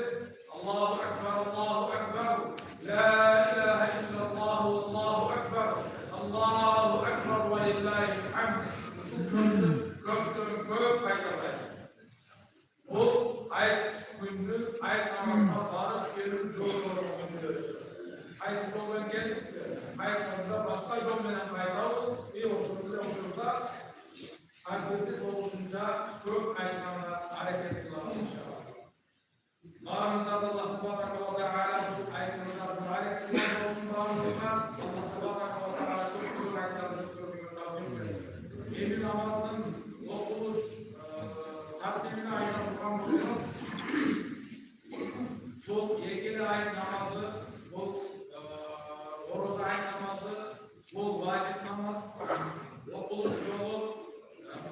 Allahu Ekber, Allahu Ekber, La ilahe illallah, Allahu Ekber, Allahu Ekber ve lillahil hamd. Şu sözü köp aytamaydı. Bu ayet gündür, ayet namazına varıp gelip jollarını biliyoruz. Ayet joldan gelip ayetlerinde başka jol menen faydalı bir oluşumda takbirde oluşunca köp ayetlerine hareket kılalım inşallah. Bağımızda Allah Tebaraka ve Teala bu ayetlerine hareket kılalım olsun bağımızda. Allah Tebaraka ve Teala köp ayetlerine köp yeni namazın okuluş tartibine ayırılan olsun. Bu yekili ayet namazı, bu oroz ayet namazı, bu vacip namaz, okuluş yolu,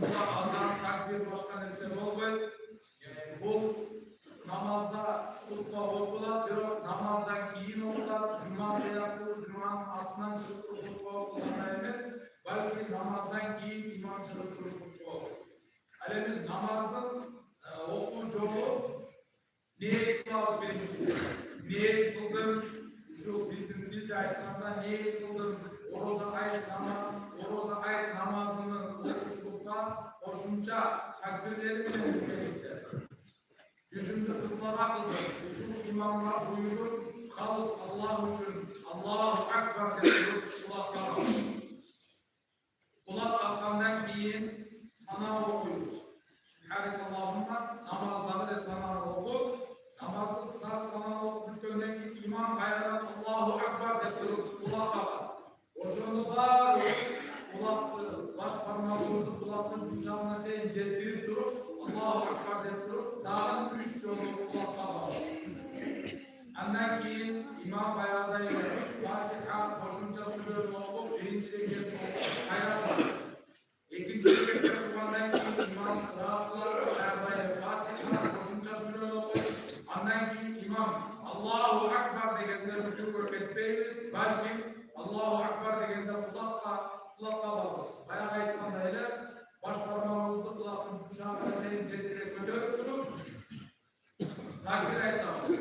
bunda azan, takbir, başka neresi olmayı. Bu namazda hutba okular, namazdan keyin okular, cuma seyapı, cumanın aslan çıkıp hutba okulanlar emas, balki namazdan keyin imam çıkıp hutba okular. Alemin namazın okul yolu niyet kılmaz benim. Niyet kıldım, şu bizim dilde aytganda niyet kıldım, oroza ayet namazının okuşlukta koşunca takbirleri bilen ülkelikte. Yüzümde kılmana kıldım, şu imamlar buyurur, halis Allah için Allahu Ekber dediğimiz kulaklar var. Kulak kaptandan keyin sana okuyuz. Subhanallahumma namazları da sana oku. Namazları sana okuduklarından imam hayran Allahu Ekber deyip kulak kapar. Oşunu var kulaklı, baş parmağımızı kulaklı kucağına incelttirip durup Allahu Ekber deyip durup dağın 3 yolu kulak kapar. Ondan keyin imam hayrandan Fatiha koşunca sürüyorum okup birinci rekat okup hayran var. İkinci rekat okumandan keyin imam kıraatlar ayarlayıp Fatiha koşunca sürüyorum okup ondan keyin imam Allahu Ekber degenler rükû etmeyiniz. Belki Allahu Ekber degende kulakla varız. Bayağı aytgandaylar baş parmağımızı kulakın bıçağına incelterek götürüp durup takbir aytamiz.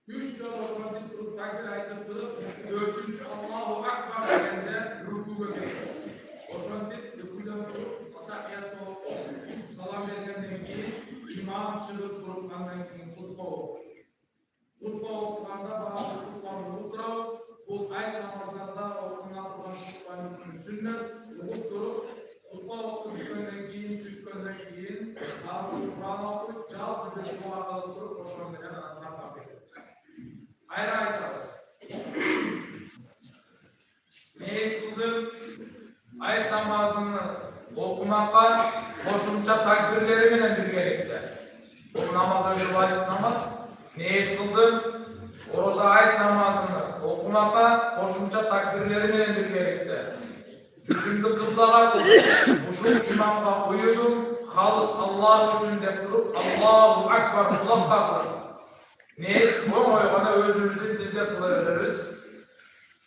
3 yol hoşuma durup takbir aytıp durup 4. Allahu Ekber degende rükûga geçiyor. Hoşuma rükûdan durup tasahhiyatı salam vergenden keyin imam çıkıp durup ondan keyin hutba okuyor. Hutba okuganda bazı hutbani oturabız. Bu ayet namazlarında okunan hutbani sünnet, okuyup durup hutba okuduklarından keyin, düşkönden keyin bazı Kur'an okuyup cevap bir bu arada durup hoşlandıran anlatmak ediyor. Ayrı ayetler. Neye kıldım? Ayet namazını okumakla koşunca takbirleri bile bir gerekli. Bu namaza bir vacip namaz. Neye kıldım? Oroza ayet namazını okumakla koşunca takbirleri bile bir gerekli. Yüzümde kıblağa kıldım. Uşuk imamla uyudum. Halis Allah için de durup Allahu Ekber kulak kaldım. Neye? Bu bana özümüzün dilde kılabiliriz.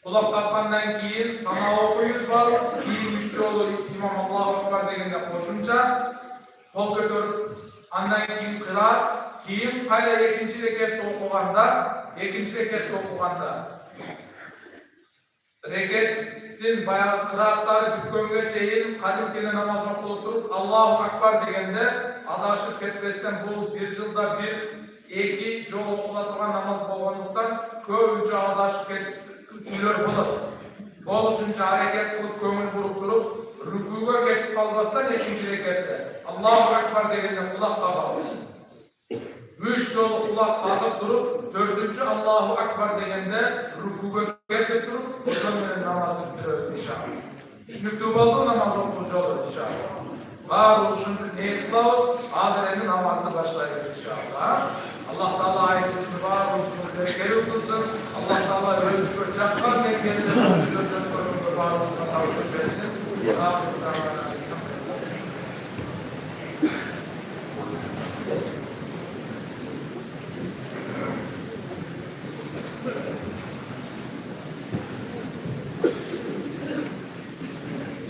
Kulak kalkandan keyin sana okuyuz var. Keyin 3 yolu imam Allahu Ekber degende koşunca kol götürüp ondan keyin kıraat. Keyin hala ikinci rekatta okuganda rekatin bayağı kıraatları bütkönge çeyin kalimkine namaz okulup durup Allahu Ekber degende adaşıp ketmesinden bu bir yılda bir iki yol okulatılgan namaz bolğonduktan köpünçe adaşıp ketmülөр bolot. Bol üçüncü hareket kılıp kömür burup durup rükûga ketip kalmasından ikinci rekatte Allahu Ekber degende kulak kapabız. 3 yolu kulak takıp durup, 4. Allahu Ekber degende rükûga ketip durup, o zaman namazı bitiriyoruz inşallah. Düşünüktü oldu namaz okuyucu olur inşallah. var oluşun niyet kılavuz. Hazır namazda başlayacağız inşallah. Allah Teala ayetini var oluşun berekeli kılsın. Allah Teala ölmüş bıraklar ve kendisi var oluşuna tavsiye versin.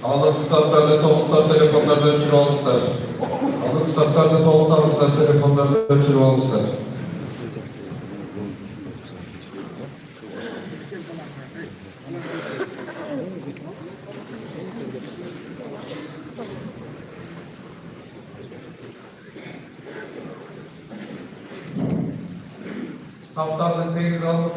Aldık üstadlarla tavuklar telefonlarda ölçülü olmuşlar. Aldık üstadlarla tavuklar telefonlarda ölçülü olmuşlar. Haftalık deniz aldık.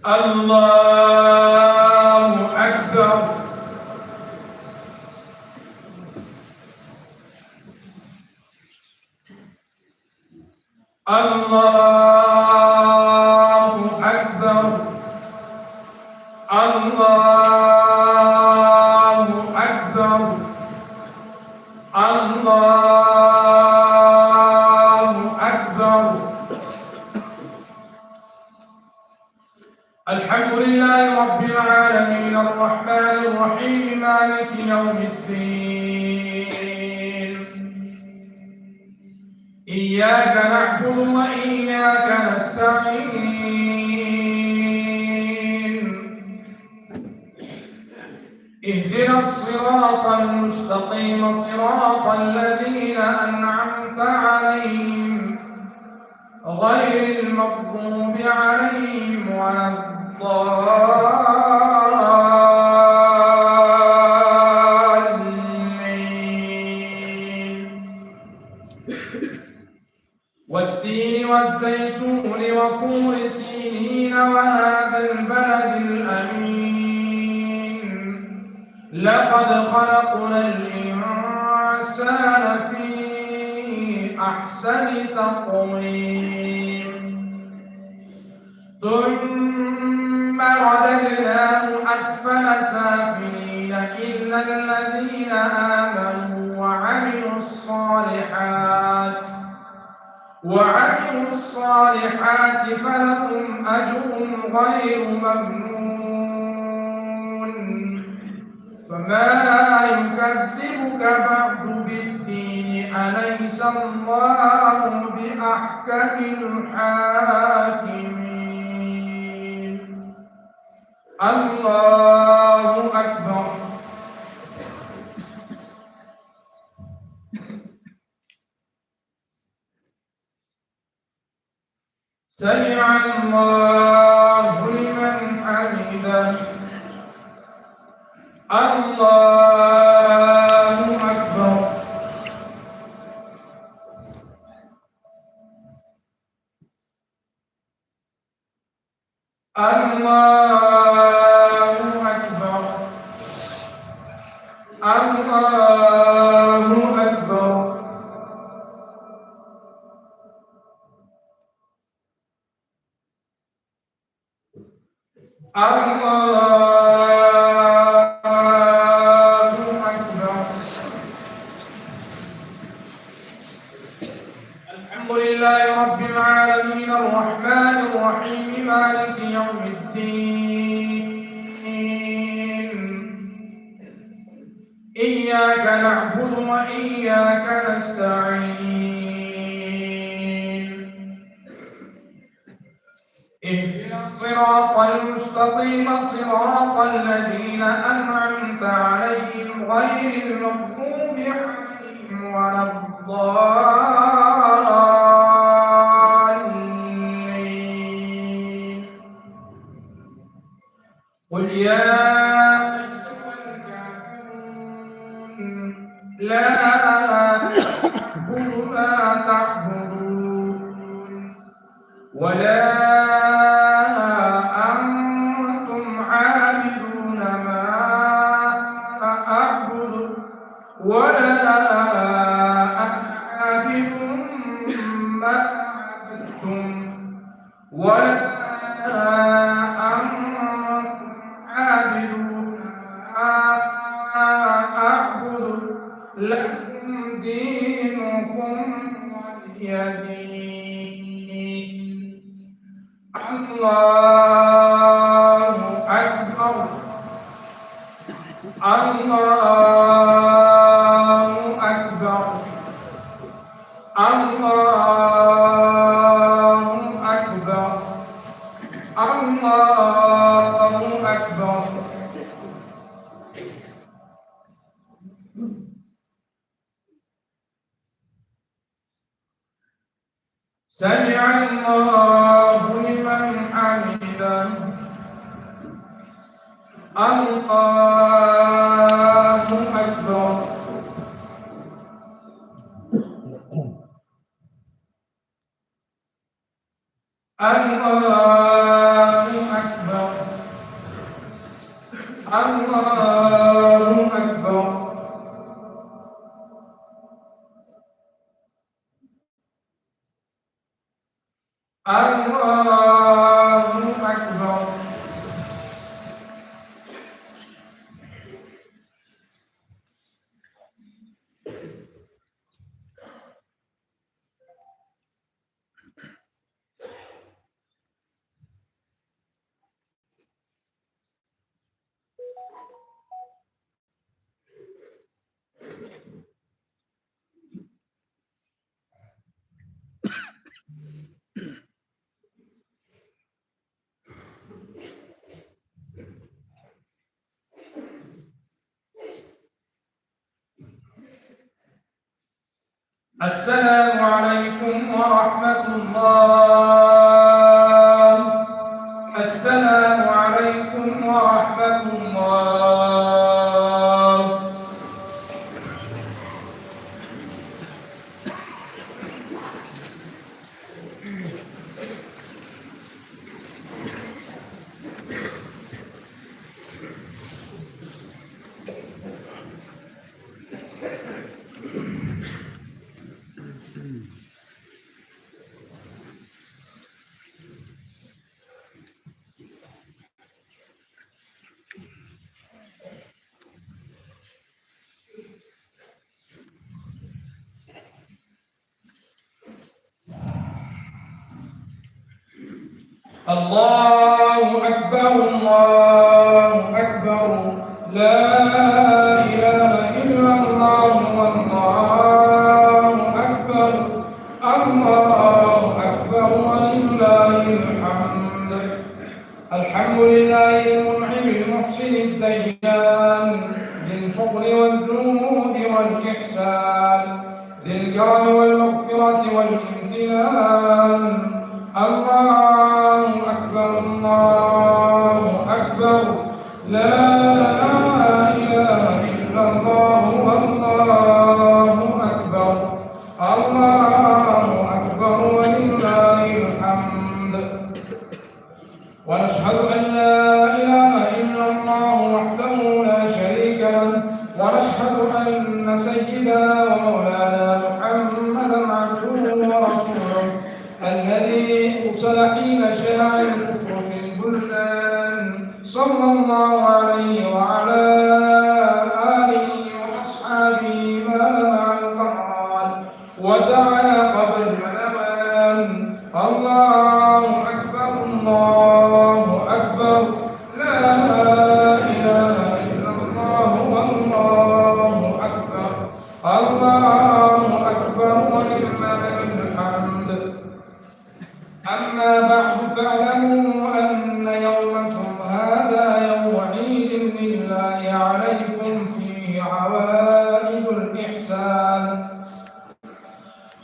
Allahu Ekber. Allahu Ekber. Allahu Ekber. Allahu Ekber. الحمد لله رب العالمين الرحمن الرحيم مالك يوم الدين إياك نعبد وإياك نستعين اهدنا الصراط المستقيم صراط الذين أنعمت عليهم غير المغضوب عليهم ولا الضالين والتين والزيتون وطور سينين وهذا البلد الأمين لقد خلقنا الإنسان في أحسن تقويم ثم رددناه أسفل سافلين إلا الذين آمنوا وعملوا الصالحات فلهم أجر غير ممنون فما يكذبك بعد بالدين أليس الله بأحكم الحاكمين الله أكبر سمع الله لمن حمده الله أكبر الله أكبر الله أكبر الحمد لله رب العالمين الرحمن الرحيم مالك يوم الدين إياك نعبد وإياك نستعين اهدنا الصراط المستقيم صراط الذين أنعمت عليهم غير المغضوب عليهم ولا الضالين قل يا أيها الكافرون لا أعبد ما تعبدون ولا أنتم عابدون ما أعبد ولا ولا أنتم عابدون ما أعبد لكم دينكم ولي دين. الله أكبر. الله أكبر. الله أكبر. الله أكبر. سمع الله لمن حمده. الله أكبر. الله أكبر. الله أكبر. الله أكبر. السلام عليكم ورحمة الله. السلام عليكم ورحمة الله. الله أكبر. الله أكبر. لا إله إلا الله والله أكبر. الله أكبر ولله الحمد. الحمد لله المنعم المحسن الديان ذي الفضل والجود والإحسان ذي الكرم والمغفرة والامتنان. الله أكبر. الله أكبر. لا إله إلا الله والله أكبر. الله أكبر ولله الحمد. ونشهد أن لا إله إلا الله وحده لا شريك له. ونشهد أن سيدنا ومولانا محمدا عبده ورسوله الذي أرسل حين شاع الكفر في البلدان صلى الله عليه وعلى آله وأصحابه ما لمع القرآن وتعاقب المنوان. الله أكبر. الله أكبر. لا إله إلا الله والله أكبر. الله أكبر ولله الحمد. أما بعد فاعلموا أن يومكم هذا يوم عيد لله عليكم فيه عوائد الإحسان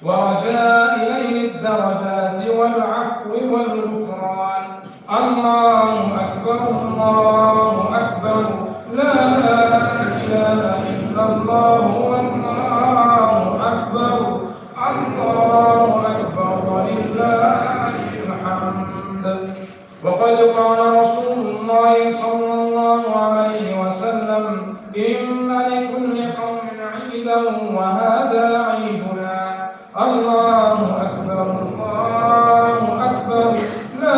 ورجاء نيل الدرجات والعفو والغفران. الله أكبر. الله أكبر. لا إله إلا الله والله أكبر. الله أكبر ولله الحمد. وقد قال رسول الله صلى الله عليه وسلم: إن لكل قوم عيدا وهذا عيدنا. الله أكبر. الله أكبر. لا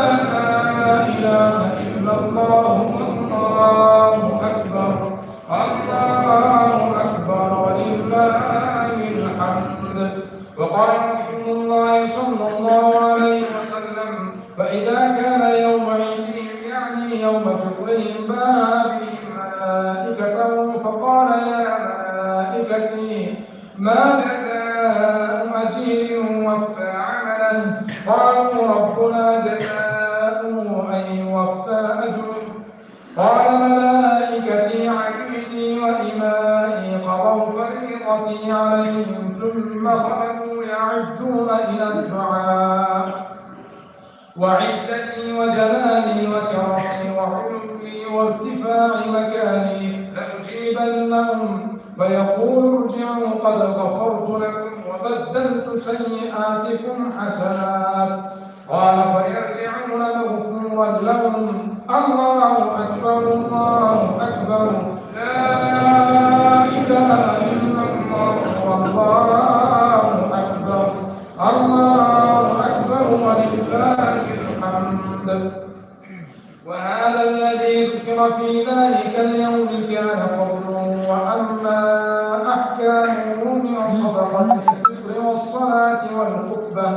فإذا كان يوم عيدهم يعني يوم فطرهم باء بهم ملائكته فقال يا ملائكتي ما جزاء أجير وفى عمله؟ قالوا ربنا جزاؤه أن يوفى أجره. قال ملائكتي عبيدي وإمائي قضوا فريضتي عليهم ثم خرجوا يعجون إلى الدعاء وعزتي وجلالي وكرمي وحلمي وارتفاع مكاني لأجيبنهم فيقول ارجعوا قد غفرت لكم وبدلت سيئاتكم حسنات. قال فيرجعون مغفورا لهم. الله أكبر الله أكبر لا إله إلا الله والله أكبر الله أكبر ولله الحمد. وهذا الذي ذكر في ذلك اليوم كان فضله. وأما أحكامه من صدقة الفطر والصلاة والخطبة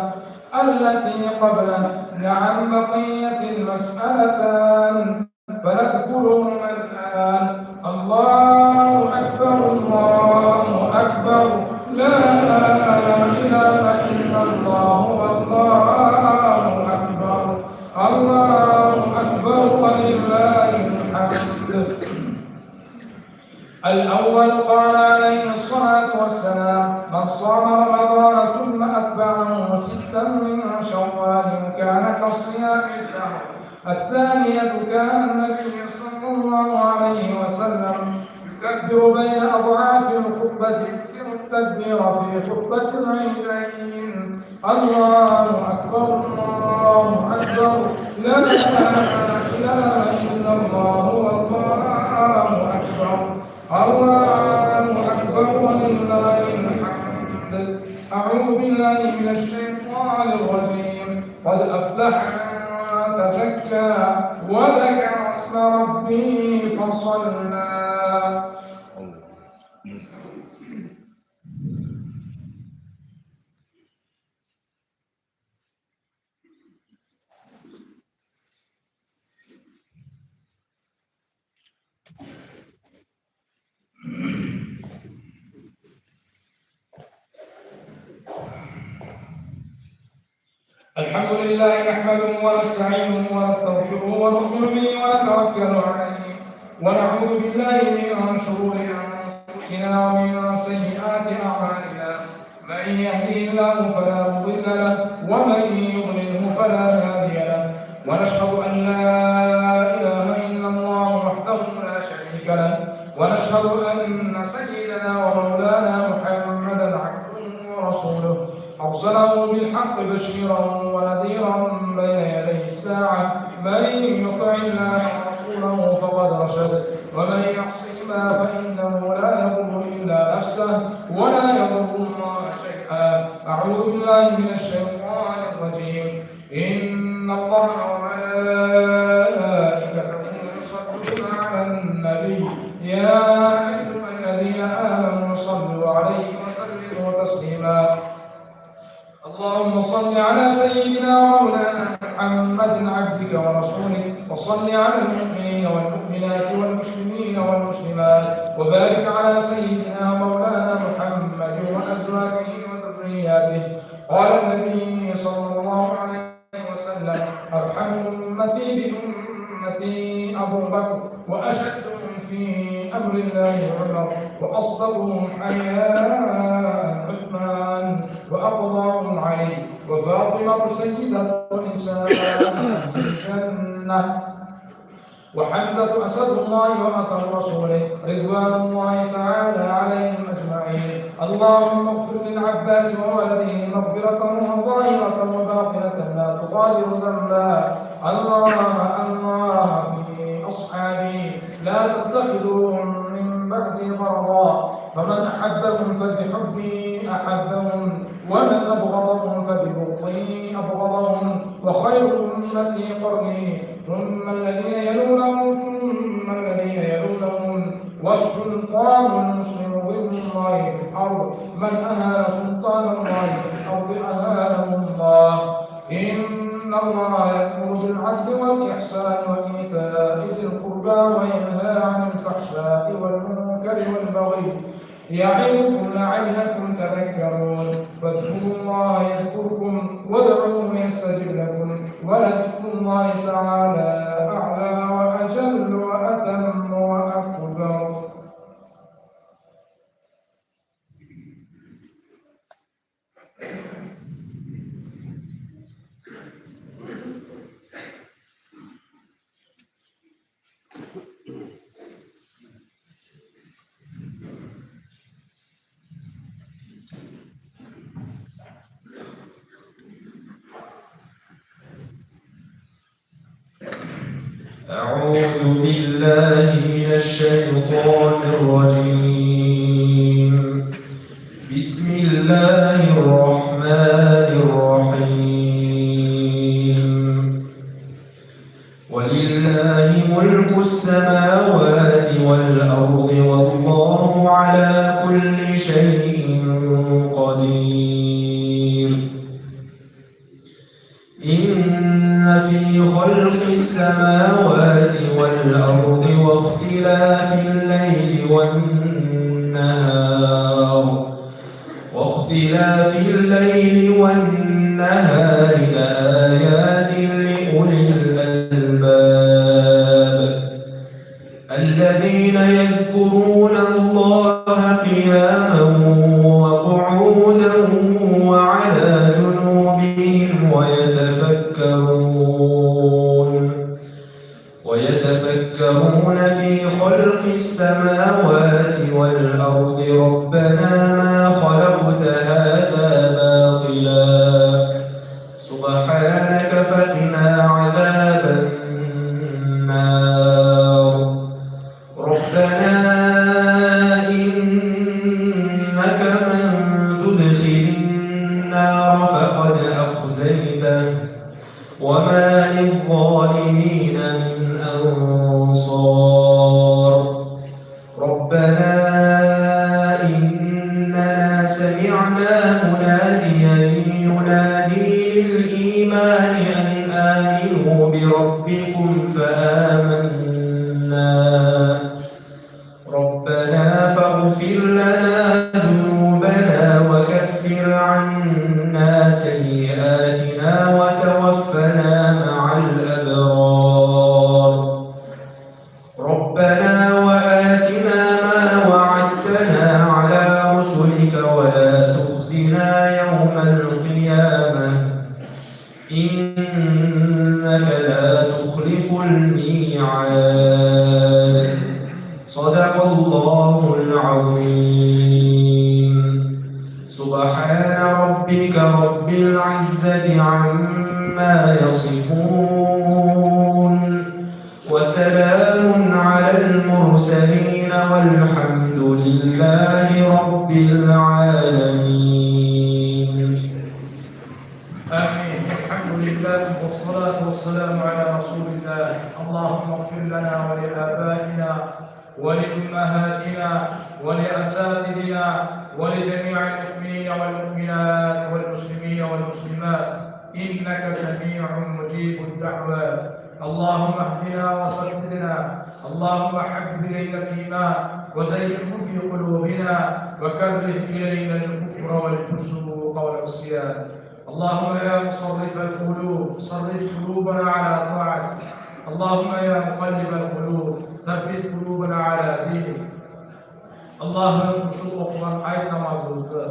التي قبله نعم بقية المسألتان فنذكرهما الآن. الله أكبر الله أكبر لا إله إلا الله والله أكبر الله أكبر ولله الحمد. الأول قال عليه الصلاة والسلام من صام رمضان ثم أتبعه 6 من شوال كان كصيام الدهر. الثانية كان النبي صلى الله عليه وسلم يكبر بين أضعاف الخطبة يكثر التكبير في خطبة العيدين. الله أكبر الله أكبر لا إله إلا الله والله أكبر الله أكبر ولله الحمد. أعوذ بالله من الشيطان الرجيم. قد أفلح من تزكى وذكر اسم ربه فصلى. الحمد لله نحمده ونستعينه ونستغفره ونؤمن به ونتوكل عليه ونعوذ بالله من شرور انفسنا ومن سيئات اعمالنا. من يهده الله فلا مضل له ومن يضلله فلا هادي له. ونشهد ان لا اله الا الله وحده لا شريك له ونشهد ان سيدنا ومولانا محمدا عبده ورسوله أرسله بالحق بشيرا ونذيرا بين يدي الساعة. من يطع الله ورسوله فقد رشد ومن يعصهما فإنه لا يضر إلا نفسه ولا يضر الله شيئا. أعوذ بالله من الشيطان الرجيم. إن الله وملائكته يصلون على النبي يا أيها الذين آمنوا صلوا عليه وسلموا تسليما. اللهم صل على سيدنا ومولانا محمد عبدك ورسولك وصل على المؤمنين والمؤمنات والمسلمين والمسلمات وبارك على سيدنا ومولانا محمد وأزواجه وذرياته. قال النبي صلى الله عليه وسلم أرحم أمتي بأمتي أبو بكر وأشدهم في أمر الله عمر وأصدقهم حياء عثمان وأقضاهم علي وفاطمة سيدة النساء في الجنة وحمزة أسد الله وأسد رسوله رضوان الله تعالى عليهم أجمعين. اللهم اغفر للعباس وولده مغفرة ظاهرة وباطنة لا تغادر ذنبا. الله في أصحابي لا تتخذوهم من بعدي غرضا. فمن أحبهم فبحبي أحبهم ومن أبغضهم فببغضي أبغضهم. وخير أمتي قرني ثم الذين يلونهم ثم الذين يلونهم والسلطان المسلم بالله في الأرض. من أهان سلطان الله في الأرض أهانه الله. إن الله الله يأمر بالعدل والإحسان وإيتاء ذي القربى وينهى عن الفحشاء والمنكر والبغي يعظكم لعلكم تذكرون فاذكروا الله يذكركم وادعوه يستجب لكم ولذكر الله تعالى أعلى وأجل وأتم وأكبر. أعوذ بالله من الشيطان الرجيم. بسم الله الرحمن الرحيم. ولله ملك السماوات والأرض والله على كل شيء قدير. إن في خلق السماوات والأرض واختلاف الليل والنهار لآيات لأولي الألباب الذين يذكرون الله قياما وقعودا وعلى جنوبهم ويتفكرون في خلق السماوات والأرض ربنا ما خلقت هذا باطلا سبحانك فقنا عذاب النار. ربنا إنك من تدخل النار فقد أخزيته وما للظالمين من أنصار. ربنا إننا سمعنا مناديا ينادي للإيمان أن آمنوا بربكم فآمنا. ربنا فاغفر لنا ذنوبنا وكفر عنا سيئاتنا وتوفنا مع الأبرار. ربنا وآتنا ما وعدتنا على رسلك ولا تخزنا يوم القيامة إنك لا تخلف الميعاد. صدق الله العظيم. سبحان ربك رب العزة عما يصفون وسلام على المرسلين والحمد لله رب العالمين. آمين. الحمد لله والصلاة والسلام على رسول الله. اللهم اغفر لنا ولآبائنا ولأمهاتنا ولأساتذتنا ولجميع المؤمنين والمؤمنات والمسلمين والمسلمات إنك سميع مجيب الدعوات. اللهم اهدنا وسددنا. اللهم حبب إلينا الإيمان وزينه في قلوبنا وكره إلينا الكفر والفسوق والعصيان. اللهم يا مصرف القلوب صرف قلوبنا على طاعتك. اللهم يا مقلب القلوب ثبت قلوبنا على دينك. Allah'ın şu okunan ayet namazımızı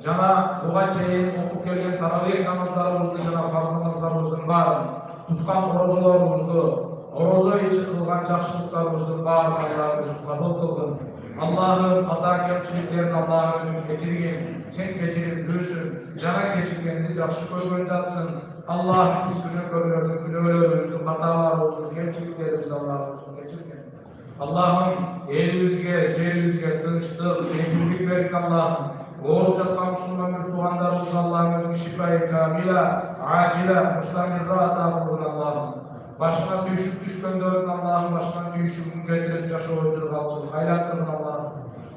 jana buga çeyin okup gelgen taravih namazlarımızı jana farz namazlarımızın bарын tutkan orozolarımızı orozo içi kılgan жақшылықтарымыздың барын Allah'ın kabul kılgın. Allah'ın hata kemçiliklerini Allah'ın geçirgen, sen geçirip büyüsün, jana geçirgenini жақшы көргөн жатсın. Allah biz günahkarlarımızı, günahlarımızı, hatalarımızı, kemçiliklerimizi Allah'ın geçirgen. Allah'ım elimizge, celimizge tınçtık, eğitimlik verik Allah'ım. Oğul жатқан Müslüman bir tuğanlarımızı Allah'ın şifayı kamila, acila, müstamirra ata kılın Allah'ım. Başına düşüp düşkönlerin Allah'ım başına düşüp getirip yaşayıcılık alsın, haylat kılın Allah'ım.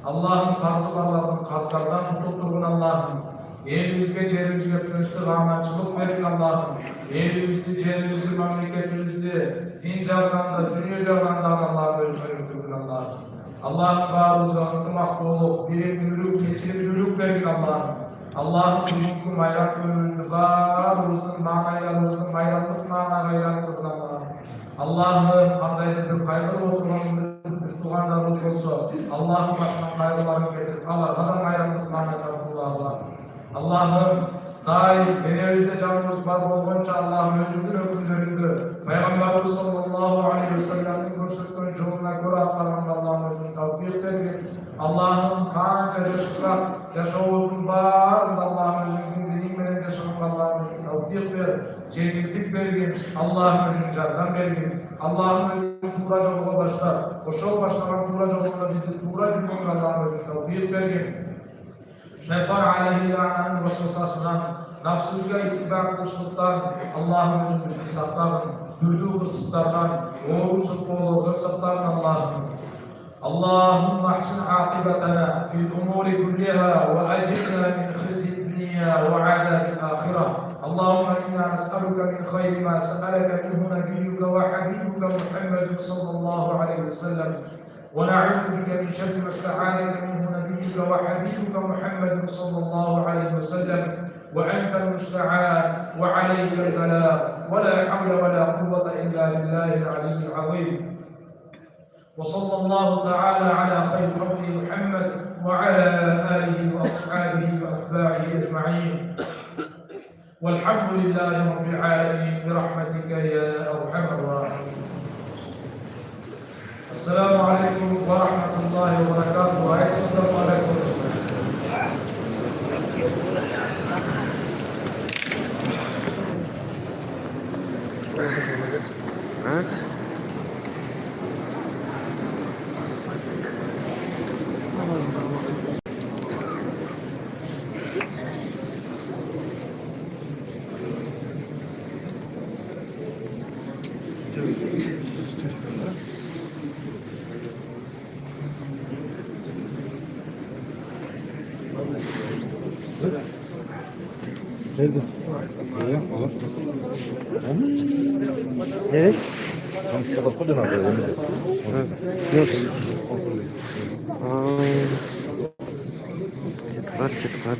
Allah'ın karzı varlarının karzlardan tutulturun Allah'ım. Elimizde cerimizde kınçlık amaçlık verin Allah'ım. Elimizde cerimizde memleketimizde din canlandı, dünya canlandı Allah'ım özgürlük verin Allah'ım. Allah'ım bağımıza unutmak olup bir mülük geçirip verin Allah'ım. Allah'ım bugünkü bayrak önünde bağımızın mağaylarımızın bayramlık mağaylarımızın Allah'ım. Allah'ım adaylıdır hayırlı oturmanın tuğanlarımız olsa Allah'ım başına hayırlarını getirip Allah'ım bayramlık mağaylarımızın Allah'ım. Allah'ım daim benevizde canımız var olgunca Allah'ım özümün ömürlerinde Peygamberimiz sallallahu aleyhi ve sellem'in gösterdiği yoluna göre atlarında Allah'ım özümün tavfiye verin. Allah'ım kanca yaşasak yaşavuzun bağırında Allah'ım özümün dilimlerin yaşamak Allah'ım özümün tavfiye ver. Cennetlik verin. Allah'ım özümün candan verin. Allah'ım özümün tuğracı ola başlar. O şov başlamak tuğracı ola bizi tuğracı olur Allah'ım özümün tavfiye verin. Şeytan aleyhi la'nanın vasvasasından, nafsızlığa itibak kılışlıktan, Allah'ın özünü hesaplardan, dürdüğü hırsıklardan, doğru sıkılı hırsıklardan Allah'ım. Allahümme ahsin akıbetena fil umuri kulliha ve acilna min khizyi dünya ve adabil ahira. Allahümme inna nes'aluka min khayri ma se'aleke minhu nebiyyuka ve habibuka Muhammedun sallallahu aleyhi ve sellem. ونعوذ بك من شر ما استعاذك منه نبيك وحبيبك محمد صلى الله عليه وسلم وأنت المستعان وعليك البلاء ولا حول ولا قوة إلا بالله العلي العظيم وصلى الله تعالى على خير خلقه محمد وعلى آله وأصحابه وأتباعه أجمعين والحمد لله رب العالمين برحمتك يا أرحم الراحمين. السلام عليكم ورحمة الله وبركاته. وعليكم السلام ورحمة الله. Nerede? Evet. Başka dönem var. Yok. Çıtlat.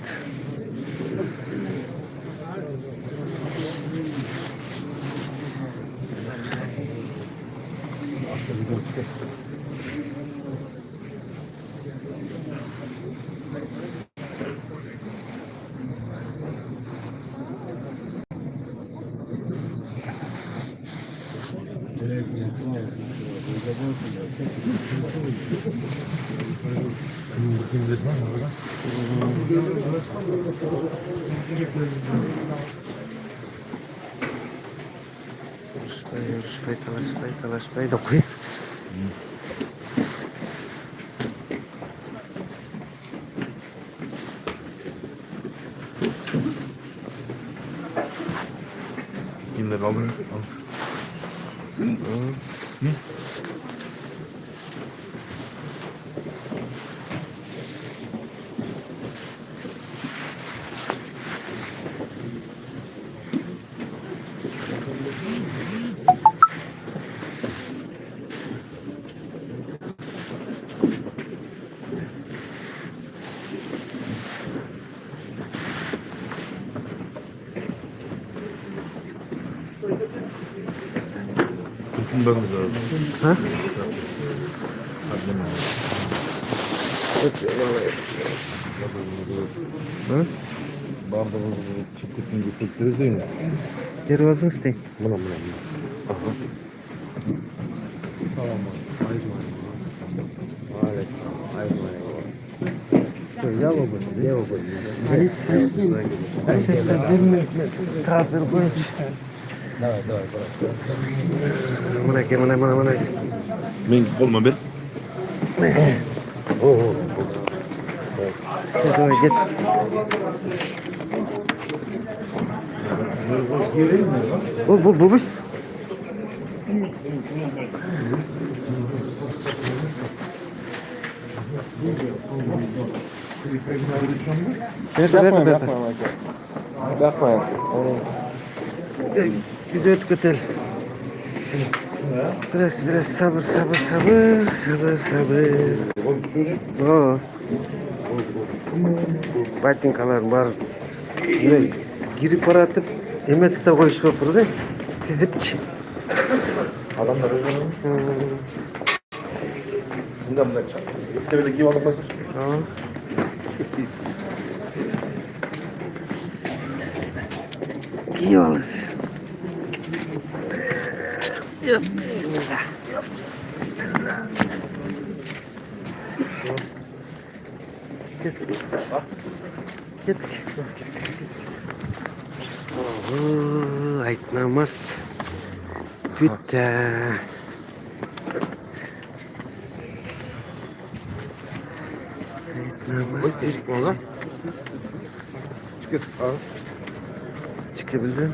Спай, давай. Kimler alın? Ha? Ha? Bardağımızı çıkıtını götürtürüz değil mi? Geri vazın isteyin. Buna. Aha. Tamam. Hayır. Ya baba. Tabir koyun. Mana. Men olma bir. Sen git. Bul. Ver. Bakmayın. Biz ötüketel. Biraz sabır. Oo. Batinkalar var. Yine girip aratıp emet de koyuş var burada. Tizipçi. Adamlar öyle mi? Bundan bundan çak. İkisi böyle gibi alıp hazır. Tamam. İyi olur. Ya bismillah. Gittik. Oo, ait namaz. Bitti. Ait namaz bitti. Çıkır. Al. Çıkabilir miyim?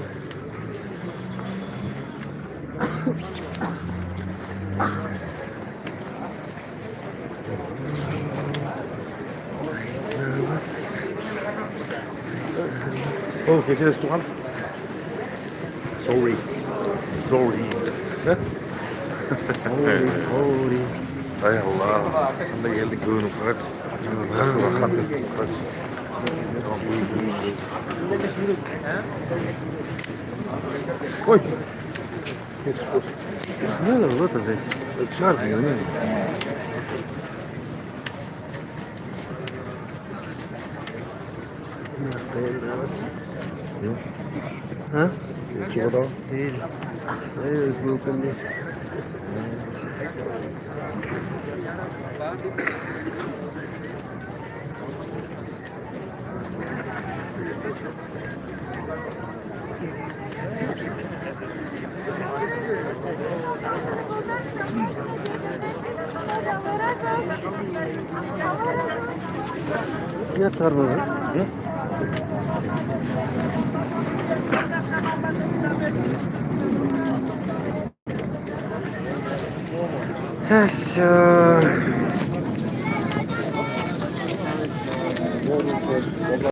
Oh, geçeriz Tuhan. Sorry. Ne? Sorry. Hay Allah. Şimdi geldik düğünü kaç. Kaç. Koy. Geç. Ne olur bu da zey? Çıkar yani. Ha? Çikolata. Değil. Hayır, mümkün değil. Fiyat var baba. Haşa.